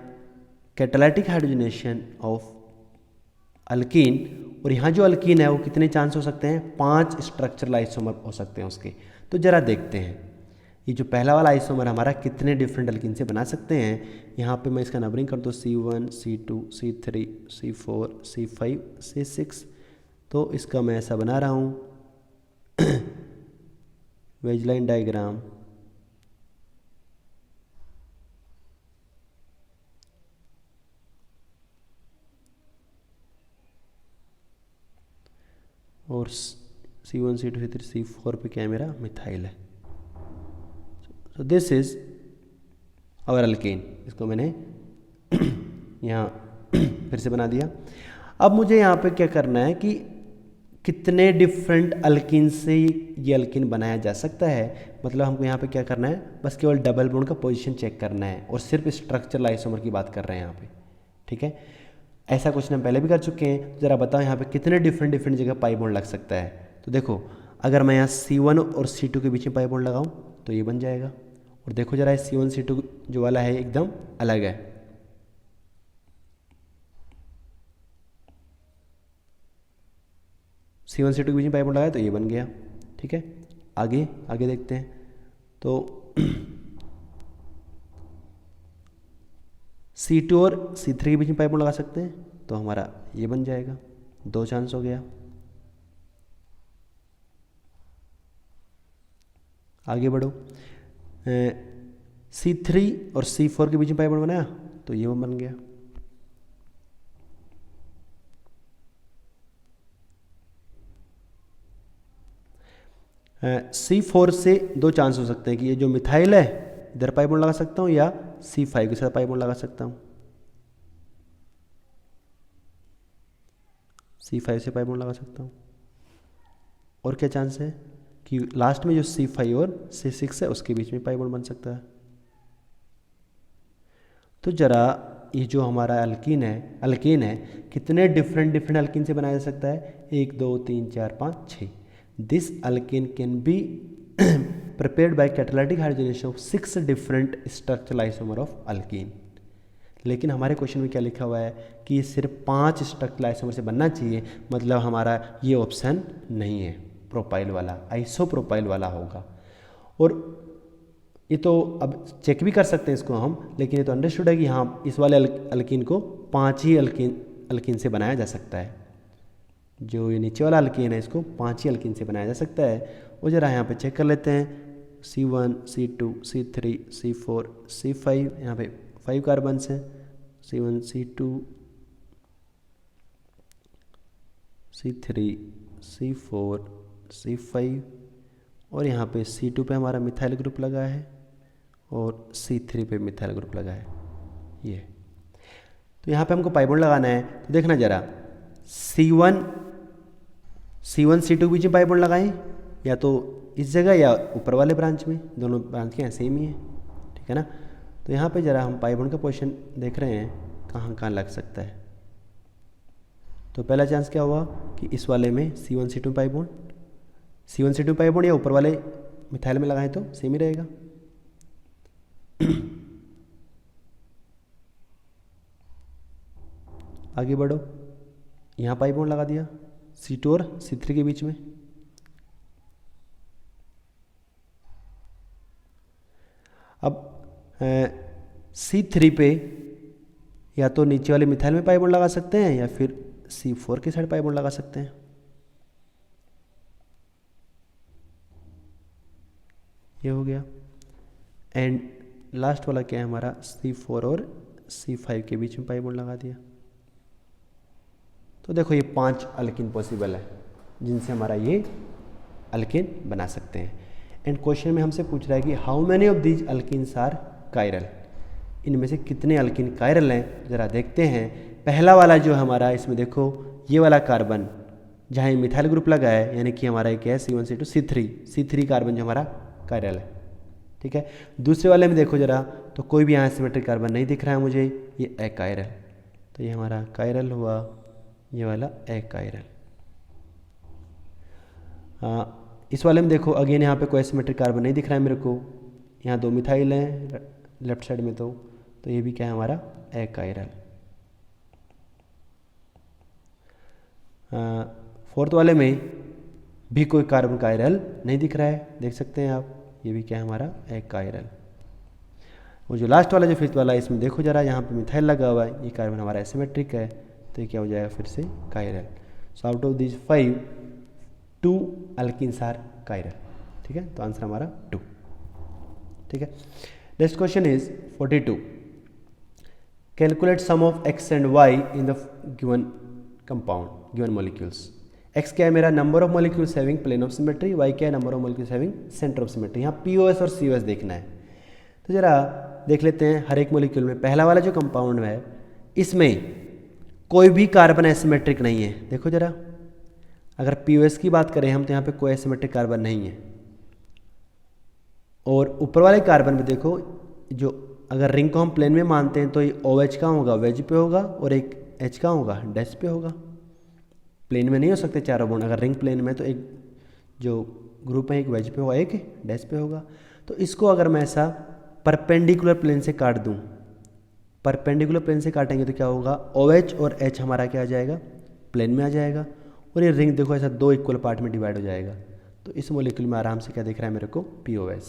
S1: कैटालिटिक हाइड्रोजनेशन ऑफ अल्कीन, और यहाँ जो अल्कीन है वो कितने चांस हो सकते हैं, 5 स्ट्रक्चरल आइसोमर हो सकते हैं उसके। तो जरा देखते हैं ये जो पहला वाला आइसोमर हमारा कितने डिफरेंट अल्कीन से बना सकते हैं। यहाँ पे मैं इसका नंबरिंग कर दूँ C1 C2 C3 C4 C5 C6, तो इसका मैं ऐसा बना रहा हूँ वेज लाइन डायग्राम। और C1 C2 C3 C4 पे क्या है मेरा मिथाइल है। So this is our alkane. इसको मैंने यहाँ फिर से बना दिया। अब मुझे यहाँ पे क्या करना है कि कितने डिफरेंट अल्कीन से ये अल्कीन बनाया जा सकता है। मतलब हमको यहाँ पे क्या करना है, बस केवल डबल बॉन्ड का पोजीशन चेक करना है और सिर्फ स्ट्रक्चरल आइसोमर की बात कर रहे हैं यहाँ पे, ठीक है। ऐसा क्वेश्चन हम पहले भी कर चुके हैं। ज़रा बताओ यहाँ पे कितने डिफरेंट जगह पाई बॉन्ड लग सकता है। तो देखो अगर मैं यहाँ C1 और C2 के बीच में पाई बॉन्ड लगाऊँ तो ये बन जाएगा, और देखो जरा C1 C2 जो वाला है एकदम अलग है। C1 C2 के बीच में पाई बॉन्ड लगाया तो ये बन गया, ठीक है। आगे आगे देखते हैं, तो C2 और C3 के बीच में पाई बॉन्ड लगा सकते हैं तो हमारा ये बन जाएगा, 2 चांस हो गया। आगे बढ़ो, C3 और C4 के बीच में पाई बॉन्ड बनाया तो ये बन गया। C4 से 2 चांस हो सकते हैं कि ये जो मिथाइल है इधर पाई बॉन्ड लगा सकता हूँ या C5 के साथ पाई बॉन्ड लगा सकता हूँ। C5 से पाई बॉन्ड लगा सकता हूँ। और क्या चांस है कि लास्ट में जो C5 और C6 है उसके बीच में पाई बॉन्ड बन सकता है। तो जरा ये जो हमारा अल्कीन है कितने डिफरेंट अल्कीन से बनाया जा सकता है, 1 2 3 4 5 6। This alkyne can be prepared by catalytic hydrogenation of 6 different structural isomer of alkene। लेकिन हमारे क्वेश्चन में क्या लिखा हुआ है कि ये सिर्फ 5 स्ट्रक्चरल आइसोमर से बनना चाहिए, मतलब हमारा ये ऑप्शन नहीं है, प्रोपाइल वाला आइसोप्रोपाइल वाला होगा। और ये तो अब चेक भी कर सकते हैं इसको हम, लेकिन ये तो अंडरस्टूड है कि हाँ इस वाले अल्कीन को 5 ही अल्कीन से बनाया जा सकता है। जो ये नीचे वाला अल्कीन है इसको 5 ही अल्कीन से बनाया जा सकता है। और जरा यहाँ पे चेक कर लेते हैं, C1 C2 C3 C4 C5, यहाँ पे 5 कार्बन्स हैं, C1 C2 C3 C4 C5, और यहाँ पे C2 पे हमारा मिथाइल ग्रुप लगा है और C3 पे मिथाइल ग्रुप लगा है ये। तो यहाँ पे हमको पाई बॉन्ड लगाना है, तो देखना जरा C1 C2 के बीच में पाई बॉन्ड लगाएं या तो इस जगह या ऊपर वाले ब्रांच में, दोनों ब्रांच के यहाँ सेम ही है, ठीक है ना। तो यहाँ पे जरा हम पाई बॉन्ड का पोजीशन देख रहे हैं कहाँ कहाँ लग सकता है। तो पहला चांस क्या हुआ कि इस वाले में C1 C2 पाई बॉन्ड या ऊपर वाले मिथाइल में लगाएं तो सेम ही रहेगा। आगे बढ़ो, यहाँ पाई बॉन्ड लगा दिया C2 और C3 के बीच में। अब C3 पे या तो नीचे वाले मिथाइल में पाई बॉन्ड लगा सकते हैं या फिर C4 के साइड पाई बॉन्ड लगा सकते हैं। ये हो गया। एंड लास्ट वाला क्या है हमारा, C4 और C5 के बीच में पाई बॉन्ड लगा दिया। तो देखो ये 5 अल्किन पॉसिबल है जिनसे हमारा ये अल्किन बना सकते हैं। एंड क्वेश्चन में हमसे पूछ रहा है कि how many of these alkenes are chiral, इनमें से कितने अल्किन कायरल हैं, ज़रा देखते हैं। पहला वाला जो हमारा, इसमें देखो ये वाला कार्बन जहाँ मिथाइल ग्रुप लगा है, यानी कि हमारा एक है C1C2 C3 कार्बन जो हमारा कायरल है, ठीक है। दूसरे वाले में देखो जरा, तो कोई भी यहाँ सिमेट्रिक कार्बन नहीं दिख रहा है मुझे, ये अकायरल, तो ये हमारा कायरल हुआ, ये वाला अकायरल। इस वाले में देखो अगेन यहाँ पे कोई सिमेट्रिक कार्बन नहीं दिख रहा है मेरे को, यहाँ 2 मिथाइल हैं लेफ्ट साइड में, तो ये भी क्या है हमारा अकायरल। फोर्थ वाले में भी कोई कार्बन कायरल नहीं दिख रहा है, देख सकते हैं आप, ये भी क्या है हमारा अकायरल। वो जो लास्ट वाला जो फिफ्थ वाला है, इसमें देखो जरा, यहाँ पे मिथाइल लगा हुआ है, ये कार्बन हमारा एसिमेट्रिक है, तो ये क्या हो जाएगा फिर से chiral. So out of this 5 2 alkenes are chiral, ठीक है, तो आंसर हमारा 2, ठीक है। Next question is 42, calculate sum of x and y in the given compound, given molecules. x क्या है मेरा, number of molecules having plane of symmetry, y क्या है, number of molecules having centre of symmetry. यहाँ POS और COS देखना है, तो जरा देख लेते हैं। हर एक मॉलिक्यूल में पहला वाला जो कंपाउंड है, इसमें कोई भी कार्बन एसिमेट्रिक नहीं है। देखो जरा, अगर POS की बात करें हम, तो यहाँ पे कोई एसिमेट्रिक कार्बन नहीं है। और ऊपर वाले कार्बन में देखो, जो अगर रिंग को हम प्लेन में मानते हैं, तो ये OH का होगा, वेज पे होगा, और एक H का होगा, डैश पे होगा। प्लेन में नहीं हो सकते चारों बॉन्ड, अगर रिंग प्लेन में तो एक जो ग्रुप है एक वेज पे होगा, एक डैश पे होगा। तो इसको अगर मैं ऐसा परपेंडिकुलर प्लेन से काट दूं, परपेंडिकुलर प्लेन से काटेंगे तो क्या होगा, OH और H हमारा क्या आ जाएगा, प्लेन में आ जाएगा, और ये रिंग देखो ऐसा 2 इक्वल पार्ट में डिवाइड हो जाएगा। तो इस मॉलिक्यूल में आराम से क्या दिख रहा है मेरे को, POS।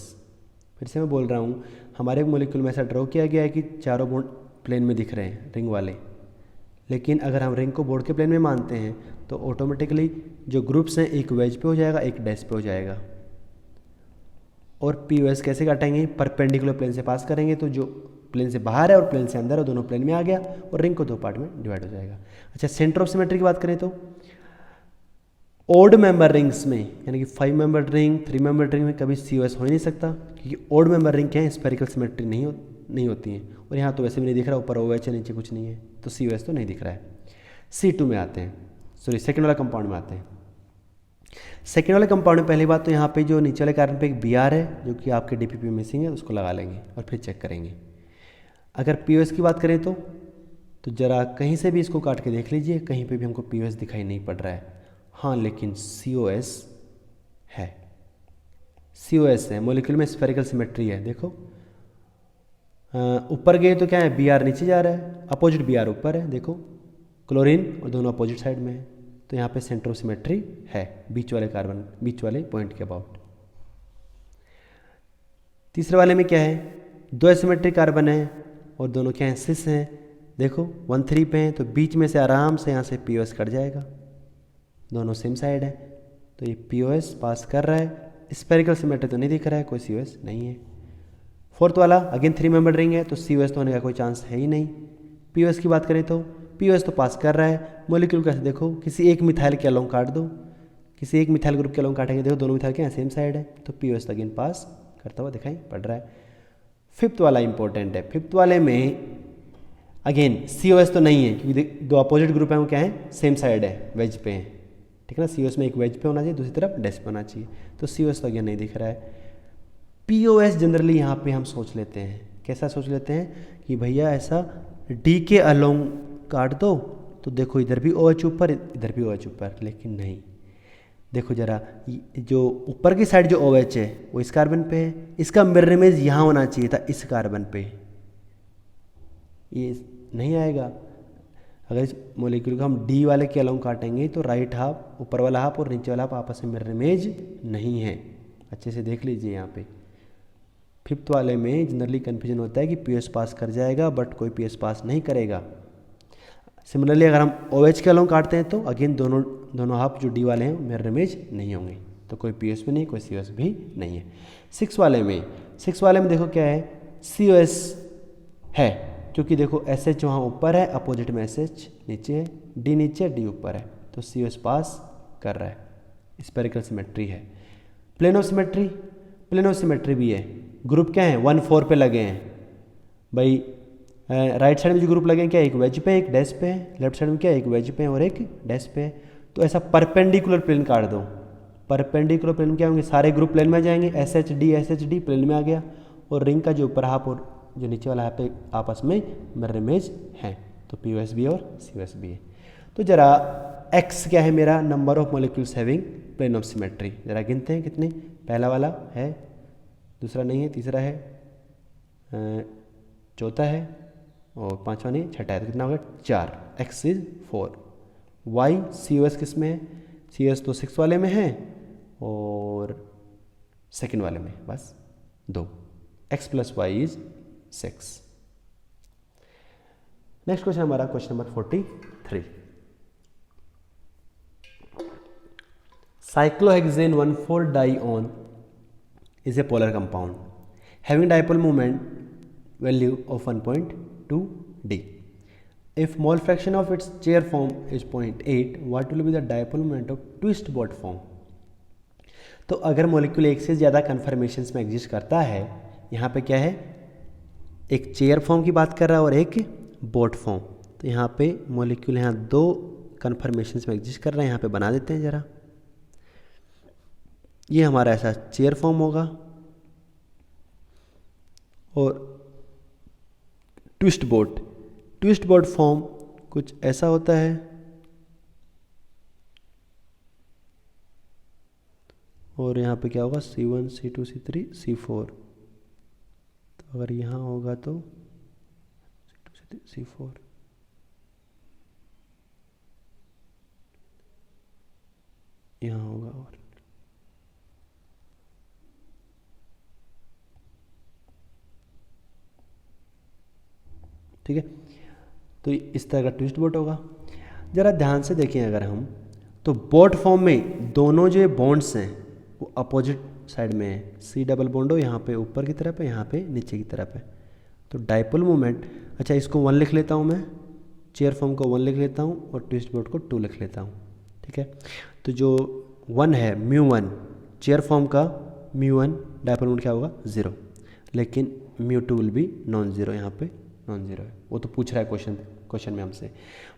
S1: फिर से मैं बोल रहा हूँ, हमारे मॉलिक्यूल में ऐसा ड्रॉ किया गया है कि चारों बॉन्ड प्लेन में दिख रहे हैं, रिंग वाले। लेकिन अगर हम रिंग को बोर्ड के प्लेन में मानते हैं, तो ऑटोमेटिकली जो ग्रुप्स हैं, एक वेज पे हो जाएगा, एक डैश पे हो जाएगा। और POS कैसे काटेंगे, परपेंडिकुलर प्लेन से पास करेंगे, तो जो प्लेन से बाहर है और प्लेन से अंदर है, दोनों प्लेन में आ गया, और रिंग को 2 पार्ट में डिवाइड हो जाएगा। अच्छा, सेंटर ऑफ सिमेट्री की बात करें तो ओड मेंबर रिंग्स में, यानी कि 5 मेंबर रिंग, 3 मेंबर रिंग में कभी COS हो ही नहीं सकता, क्योंकि ओड मेंबर रिंग क्या है, स्फेरिकल सिमेट्री नहीं होती हैं। और यहाँ तो वैसे भी नहीं दिख रहा, ऊपर OH है, नीचे कुछ नहीं है, तो COS तो नहीं दिख रहा है। C2 में आते हैं, सॉरी सेकंड वाला कंपाउंड में आते हैं। सेकंड वाले कंपाउंड में पहली बात तो यहाँ पे जो नीचे वाले कार्बन पे एक Br है, जो कि आपके DPP में मिसिंग है, उसको लगा लेंगे और फिर चेक करेंगे। अगर POS की बात करें तो जरा कहीं से भी इसको काट के देख लीजिए, कहीं पे भी हमको POS दिखाई नहीं पड़ रहा है। हाँ, लेकिन COS है, COS है, मॉलिक्यूल में स्फेरिकल सिमेट्री है। देखो ऊपर गए तो क्या है, Br नीचे जा रहा है, अपोजिट Br ऊपर है, देखो क्लोरीन, और दोनों अपोजिट साइड में है, तो यहाँ पे सेंटर ऑफ सिमेट्री है, बीच वाले कार्बन, बीच वाले पॉइंट के अबाउट। तीसरे वाले में क्या है, 2 एसिमेट्रिक कार्बन है, और दोनों क्या हैं, सिस हैं। देखो 1,3 पे हैं, तो बीच में से आराम से यहाँ से POS कट जाएगा, दोनों सेम साइड है, तो ये POS पास कर रहा है। स्फेरिकल सिमेट्री तो नहीं दिख रहा है, कोई COS नहीं है। फोर्थ वाला अगेन 3 मेंबर रिंग है, तो COS तो होने का कोई चांस है ही नहीं। POS की बात करें तो POS तो पास कर रहा है। मॉलिक्यूल कैसे, देखो किसी एक मिथाइल के अलोंग काट दो, किसी एक मिथाइल ग्रुप के अलोंग काटेंगे, देखो दोनों मिथाइल के सेम साइड है, तो POS तो अगेन पास करता हुआ दिखाई पड़ रहा है। फिफ्थ वाला इंपॉर्टेंट है, फिफ्थ वाले में अगेन COS तो नहीं है, क्योंकि 2 अपोजिट ग्रुप हैं, वो क्या है, सेम साइड है, वेज पे हैं, ठीक है ना। COS में एक वेज पे होना चाहिए, दूसरी तरफ डैश पे होना चाहिए, तो COS तो अगेन नहीं दिख रहा है। POS जनरली यहाँ पे हम सोच लेते हैं, कैसा सोच लेते हैं कि भैया ऐसा D के अलोंग काट दो, तो देखो इधर भी OH ऊपर, इधर भी OH ऊपर, लेकिन नहीं। देखो जरा, जो ऊपर की साइड जो OH है वो इस कार्बन पे है, इसका मिरर इमेज यहाँ होना चाहिए था, इस कार्बन पे, ये नहीं आएगा। अगर इस मॉलिक्यूल को हम D वाले के अलोंग काटेंगे, तो राइट हाफ, ऊपर वाला हाफ और नीचे वाला हाफ आपस में मिरर इमेज नहीं है, अच्छे से देख लीजिए यहाँ पे। फिफ्थ वाले में जनरली कन्फ्यूजन होता है कि POS पास कर जाएगा, बट कोई POS पास नहीं करेगा। सिमिलरली अगर हम OH के अलोंग काटते हैं, तो अगेन दोनों हाफ जो D वाले हैं मिरर इमेज नहीं होंगे, तो कोई POS भी नहीं, कोई COS भी नहीं है। 6 वाले में 6 वाले में देखो क्या है, COS है, क्योंकि देखो SH वहाँ ऊपर है, अपोजिट में SH नीचे है, D नीचे D ऊपर है, तो COS पास कर रहा है, स्पेरिकल सिमेट्री है। Plane of symmetry, plane of symmetry भी है। ग्रुप क्या है, 1 4 पे लगे हैं भाई। राइट साइड में जो ग्रुप लगे हैं क्या, एक वेज पे एक डैश पे है, लेफ्ट साइड में क्या एक वेज पे और एक डैश पे है। तो ऐसा परपेंडिकुलर प्लेन काट दो। परपेंडिकुलर प्लेन क्या होंगे, सारे ग्रुप प्लेन में जाएंगे, SHD प्लेन में आ गया, और रिंग का जो ऊपर हाफ और जो नीचे वाला हाफ आपस में मिरर इमेज है, तो POS भी और COS भी है। तो जरा X क्या है मेरा, number of molecules having plane of symmetry, जरा गिनते हैं कितने। पहला वाला है, दूसरा नहीं है, तीसरा है, चौथा है, और पांचवा नहीं, छठा है, तो कितना होगा 4। X is 4। Y COS किस में है, COS तो 6 वाले में है और सेकंड वाले में बस 2। X + Y is 6। Next question हमारा question number 43। Cyclohexane 1,4-dione is a polar compound having dipole moment value of 1.2 D. If mole fraction of its chair form is 0.8, what will be the dipole moment of twist boat form? तो अगर molecule एक से ज़्यादा conformations में exist करता है, यहाँ पे क्या है, एक चेयर फॉर्म की बात कर रहा है और एक बोट फॉर्म, तो यहाँ पे मॉलिक्यूल यहाँ 2 कन्फर्मेशंस में एग्जिस्ट कर रहा है, यहाँ पे बना देते हैं ज़रा। ये हमारा ऐसा चेयर फॉर्म होगा और ट्विस्ट बोट फॉर्म कुछ ऐसा होता है, और यहाँ पे क्या होगा C1 C2 C3 C4। तो अगर यहाँ होगा तो C2 C3 C4, यहाँ होगा, और ठीक है। तो इस तरह का ट्विस्ट बोट होगा। ज़रा ध्यान से देखें अगर हम, तो बोट फॉर्म में दोनों जो बॉन्ड्स हैं वो अपोजिट साइड में है, C डबल बॉन्ड हो यहाँ पे ऊपर की तरफ है, यहाँ पे नीचे की तरफ है। तो डाइपोल मोमेंट, अच्छा इसको 1 लिख लेता हूँ मैं, चेयर फॉर्म को 1 लिख लेता हूँ और ट्विस्ट बोट को 2 लिख लेता हूँ, ठीक है। तो जो 1 है μ1 चेयर फॉर्म का, μ1 डाइपोल मोमेंट क्या होगा 0, लेकिन μ2 विल बी नॉन ज़ीरो, यहाँ पे नॉन ज़ीरो है, वो तो पूछ रहा है क्वेश्चन में हमसे।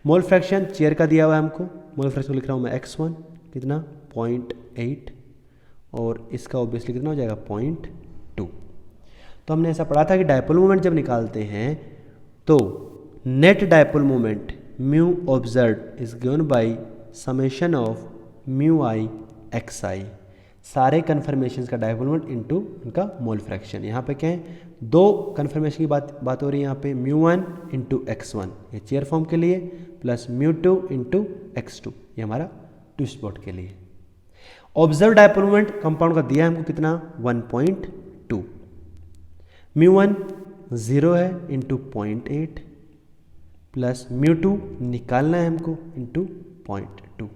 S1: मोल फ्रैक्शन चेयर का दिया हुआ है हमको, मोल फ्रैक्शन लिख रहा हूँ मैं x1 कितना 0.8, और इसका ऑब्वियसली कितना हो जाएगा 0.2। तो हमने ऐसा पढ़ा था कि डाइपोल मोमेंट जब निकालते हैं तो net dipole moment mu observe is given by summation of μi xi, सारे कन्फर्मेशन का डाइपोल मोमेंट इनटू उनका मोल फ्रैक्शन। यहाँ पे क्या है, 2 कन्फर्मेशन की बात हो रही है यहाँ पे, μ1 इंटू x1 ये चेयर फॉर्म के लिए, प्लस μ2 इंटू x2 ये हमारा ट्विस्ट बोट के लिए। ऑब्जर्व डाइपोल मोमेंट कंपाउंड का दिया है हमको कितना 1.2, μ1 0 है इंटू 0.8 प्लस μ2 निकालना है हमको इंटू 0.2,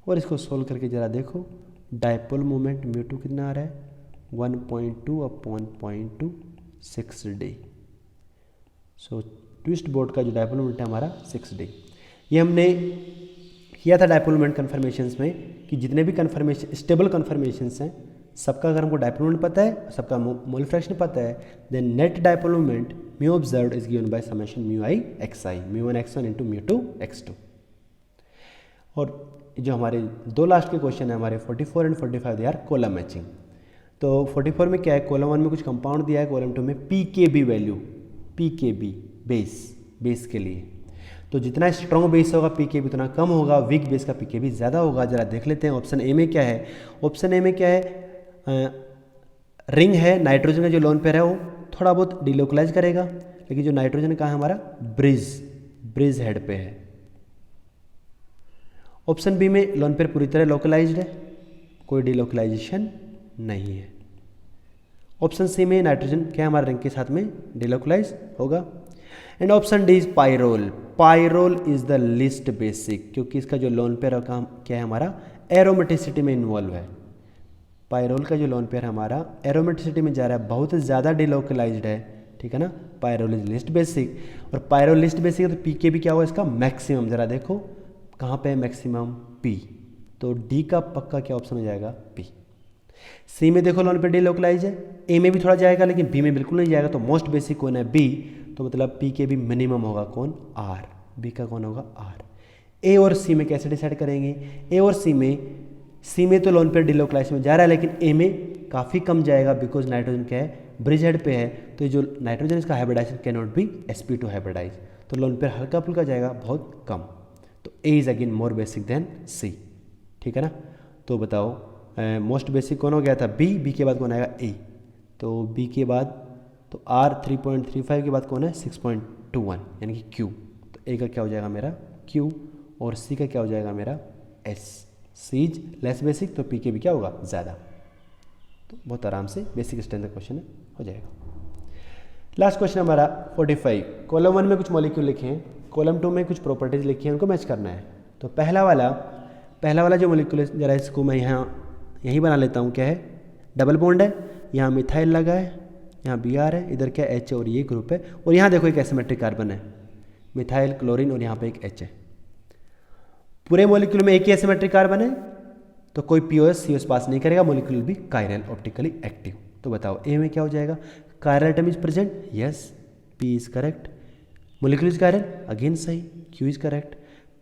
S1: और इसको सोल्व करके ज़रा देखो डाइपोल मोमेंट μ2 कितना आ रहा है 1.2 अपॉन 0.26 D। सो ट्विस्ट बोट का जो डाइपोल मोमेंट है हमारा 6D। ये हमने किया था डाइपोल मोमेंट कन्फर्मेशंस में कि जितने भी कन्फर्मेशन स्टेबल कन्फर्मेशंस हैं सबका अगर हमको डाइपोल मोमेंट पता है, सबका मोल फ्रैक्शन पता है, then net dipole moment mu observed is given by summation μi xi, μ1 x1 into μ2 x2। और जो हमारे 2 लास्ट के क्वेश्चन है हमारे 44 and 45 they are column matching. तो 44 में क्या है, कॉलम 1 में कुछ कंपाउंड दिया है, कॉलम 2 में pKb वैल्यू, pKb बेस के लिए, तो जितना स्ट्रॉन्ग बेस होगा pKb उतना कम होगा, वीक बेस का pKb ज़्यादा होगा। जरा देख लेते हैं ऑप्शन ए में क्या है। ऑप्शन ए में क्या है, रिंग है, नाइट्रोजन का जो लोन पेयर है वो थोड़ा बहुत डिलोकलाइज करेगा, लेकिन जो नाइट्रोजन का है हमारा ब्रिज हेड पे है। ऑप्शन बी में लोन पेयर पूरी तरह लोकलाइज्ड है, कोई डिलोकलाइजेशन नहीं है। ऑप्शन सी में नाइट्रोजन क्या हमारे रिंग के साथ में डिलोकलाइज होगा। And option D is pyrrole is the list basic, क्योंकि इसका जो लोन पेयर का क्या है हमारा एरोमेटिसिटी में इन्वॉल्व है। पायरोल का जो लोन पेयर हमारा एरोमेटिसिटी में जा रहा है, बहुत ज़्यादा डिलोकलाइज्ड है, ठीक है ना। पायरोल इज लिस्ट बेसिक, और पायरोल लिस्ट बेसिक है तो पी के भी क्या होगा इसका मैक्सिमम। ज़रा देखो कहाँ पे है मैक्सिमम, पी, तो डी का पक्का क्या ऑप्शन हो जाएगा, पी। सी में देखो लोन पेयर डिलोकलाइज है, ए में भी थोड़ा जाएगा लेकिन बी में बिल्कुल नहीं जाएगा, तो मोस्ट बेसिक कौन है, बी, तो मतलब पी के भी मिनिमम होगा कौन, आर, बी का कौन होगा, आर। ए और सी में कैसे डिसाइड करेंगे, ए और सी में तो लोन पेयर डिलोकलाइज में जा रहा है लेकिन ए में काफ़ी कम जाएगा, बिकॉज नाइट्रोजन क्या है, ब्रिज हेड पे है, तो जो नाइट्रोजन इसका hybridization can not be sp2 hybridize, तो लोन पेयर हल्का फुल्का जाएगा, बहुत कम, तो A is again more basic than C, ठीक है ना। तो बताओ मोस्ट बेसिक कौन हो गया था, बी, बी के बाद कौन आएगा, ए, तो बी के बाद तो आर 3.35 के बाद कौन है 6.21 यानी कि क्यू, तो ए का क्या हो जाएगा मेरा क्यू, और सी का क्या हो जाएगा मेरा S. C is less basic तो पी के भी क्या होगा ज़्यादा, तो बहुत आराम से बेसिक स्ट्रेंथ का क्वेश्चन हो जाएगा। लास्ट क्वेश्चन हमारा 45, कॉलम 1 में कुछ मॉलिक्यूल लिखे हैं, कॉलम 2 में कुछ प्रॉपर्टीज लिखी हैं, उनको मैच करना है। तो पहला वाला जो मॉलिक्यूल है, जरा इसको मैं यहाँ यहीं बना लेता हूँ, क्या है, डबल बॉन्ड है, यहाँ मिथाइल लगा है, यहाँ बी आर है, इधर क्या एच है और ये ग्रुप है, और यहाँ देखो एक एसिमेट्रिक कार्बन है, मिथाइल क्लोरीन, और यहाँ पे एक एच है। पूरे मॉलिक्यूल में एक ही एसिमेट्रिक कार्बन है तो कोई पीओएस सीओएस पास नहीं करेगा, मॉलिक्यूल भी कायरल ऑप्टिकली एक्टिव। तो बताओ ए में क्या हो जाएगा, chiral atom is present, yes, P is correct, molecule is chiral, again सही, Q is correct,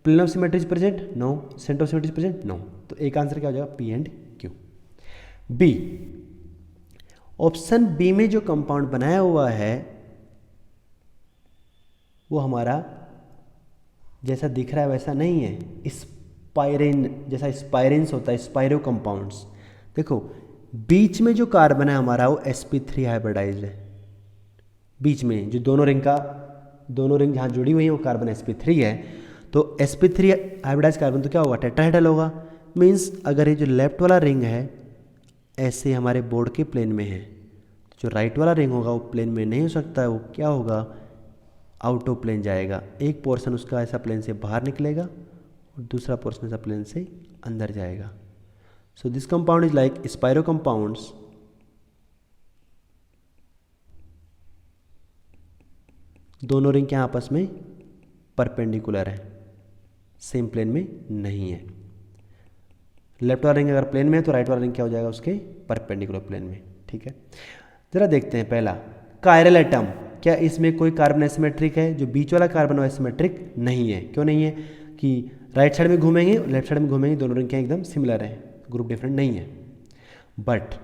S1: plane of symmetry is present, no, centre of symmetry is present, no, तो एक आंसर क्या हो जाएगा, P and Q. B, option B में जो compound बनाया हुआ है वो हमारा जैसा दिख रहा है वैसा नहीं है, स्पाइरिन जैसा स्पाइरिन्स होता है, स्पाइरो कंपाउंड्स। देखो बीच में जो कार्बन है हमारा वो sp3 हाइब्रिडाइज्ड है, बीच में जो दोनों रिंग जहाँ जुड़ी हुई है वो कार्बन sp3 है, तो sp3 हाइब्रिडाइज कार्बन तो क्या होगा, टेट्राहेड्रल होगा। मीन्स अगर ये जो लेफ्ट वाला रिंग है ऐसे हमारे बोर्ड के प्लेन में है, जो राइट वाला रिंग होगा वो प्लेन में नहीं हो सकता है, वो क्या होगा, आउट ऑफ प्लेन जाएगा, एक पोर्शन उसका ऐसा प्लेन से बाहर निकलेगा और दूसरा पोर्शन ऐसा प्लेन से अंदर जाएगा। सो this compound is like spiro compounds दोनों रिंग क्या आपस में परपेंडिकुलर है, सेम प्लेन में नहीं है। लेफ्ट वाला रिंग अगर प्लेन में है तो राइट वाला रिंग क्या हो जाएगा, उसके परपेंडिकुलर प्लेन में, ठीक है। जरा देखते हैं पहला कायरल एटम, क्या इसमें कोई कार्बन एसिमेट्रिक है, जो बीच वाला कार्बन एसिमेट्रिक नहीं है। क्यों नहीं है, कि राइट साइड में घूमेंगे और लेफ्ट साइड में घूमेंगे, दोनों रिंग क्या एकदम सिमिलर है, ग्रुप डिफरेंट नहीं है। बट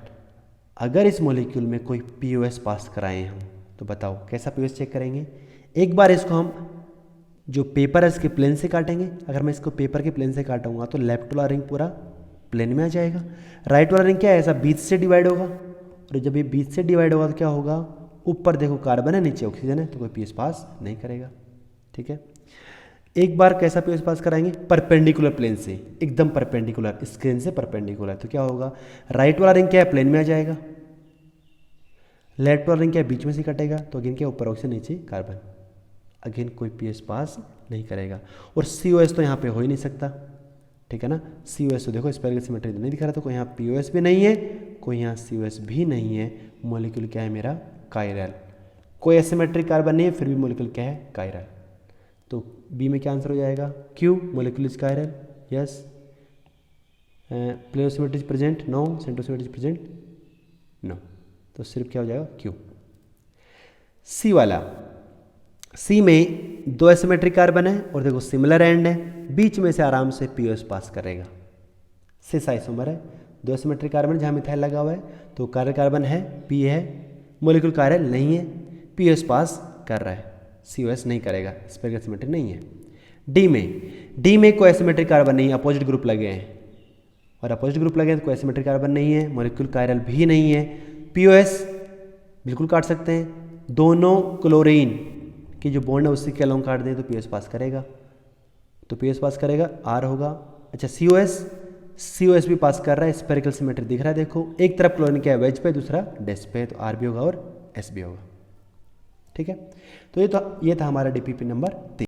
S1: अगर इस मॉलिक्यूल में कोई पीओएस पास कराए हम तो बताओ कैसा पीओएस चेक करेंगे। एक बार इसको हम जो पेपर है इसके प्लेन से काटेंगे, अगर मैं इसको पेपर के प्लेन से काटूंगा तो लेफ्ट वाला रिंग पूरा प्लेन में आ जाएगा, राइट वाला रिंग क्या है, ऐसा बीच से डिवाइड होगा, और जब ये बीच से डिवाइड होगा तो क्या होगा, ऊपर देखो कार्बन है नीचे ऑक्सीजन है, तो कोई पीएस पास नहीं करेगा, ठीक है। एक बार कैसा पीएस पास कराएंगे, परपेंडिकुलर प्लेन से, एकदम परपेंडिकुलर, स्क्रीन से परपेंडिकुलर, तो क्या होगा, राइट वाला रिंग क्या है, प्लेन में आ जाएगा, लेफ्ट वाला रिंग क्या है, बीच में से कटेगा, तो अगेन क्या ऊपर ऑक्सीजन नीचे कार्बन, अगेन कोई पीएस पास नहीं करेगा। और सीओएस तो यहाँ पे हो ही नहीं सकता, ठीक है ना। सीओएस तो देखो स्पेरिकल सिमेट्री नहीं दिखा रहा, तो कोई यहाँ पीओएस भी नहीं है, कोई यहाँ सीओएस भी नहीं है, मॉलिक्यूल क्या है मेरा कायरल, कोई एसिमेट्रिक कार्बन नहीं है, फिर भी मॉलिक्यूल क्या है कायरल। तो बी में क्या आंसर हो जाएगा, Q, molecule is chiral, yes, plane of symmetry is present, no, centre of symmetry is present, no, तो सिर्फ क्या हो जाएगा क्यू। सी वाला, सी में दो एसिमेट्रिक कार्बन है और देखो सिमिलर एंड है, बीच में से आराम से पीओएस पास करेगा, सिस आइसोमर है, दो एसिमेट्रिक कार्बन जहाँ मिथाइल लगा हुआ है, तो कायरल कार्बन है, पी है, मॉलिक्यूल कायरल नहीं है, पीओएस पास कर रहा है, सीओएस नहीं करेगा, स्पेरिकल सिमेट्री नहीं है। डी में कोई एसिमेट्रिक कार्बन नहीं है, अपोजिट ग्रुप लगे हैं, और अपोजिट ग्रुप लगे हैं तो कोई एसिमेट्रिक कार्बन नहीं है, मॉलिक्यूल कायरल भी नहीं है, पीओएस बिल्कुल काट सकते हैं, दोनों क्लोरीन की जो बॉन्ड है उसी के अलोंग काट दें तो पीओएस पास करेगा, तो पीओएस पास करेगा, आर होगा। अच्छा सीओएस भी पास कर रहा है, स्पेरिकल सिमेट्री दिख रहा है, देखो एक तरफ क्लोरीन क्या है वेज पे, दूसरा डेस पे, तो आर भी होगा और एस भी होगा, ठीक है। तो ये था हमारा डीपीपी नंबर 3।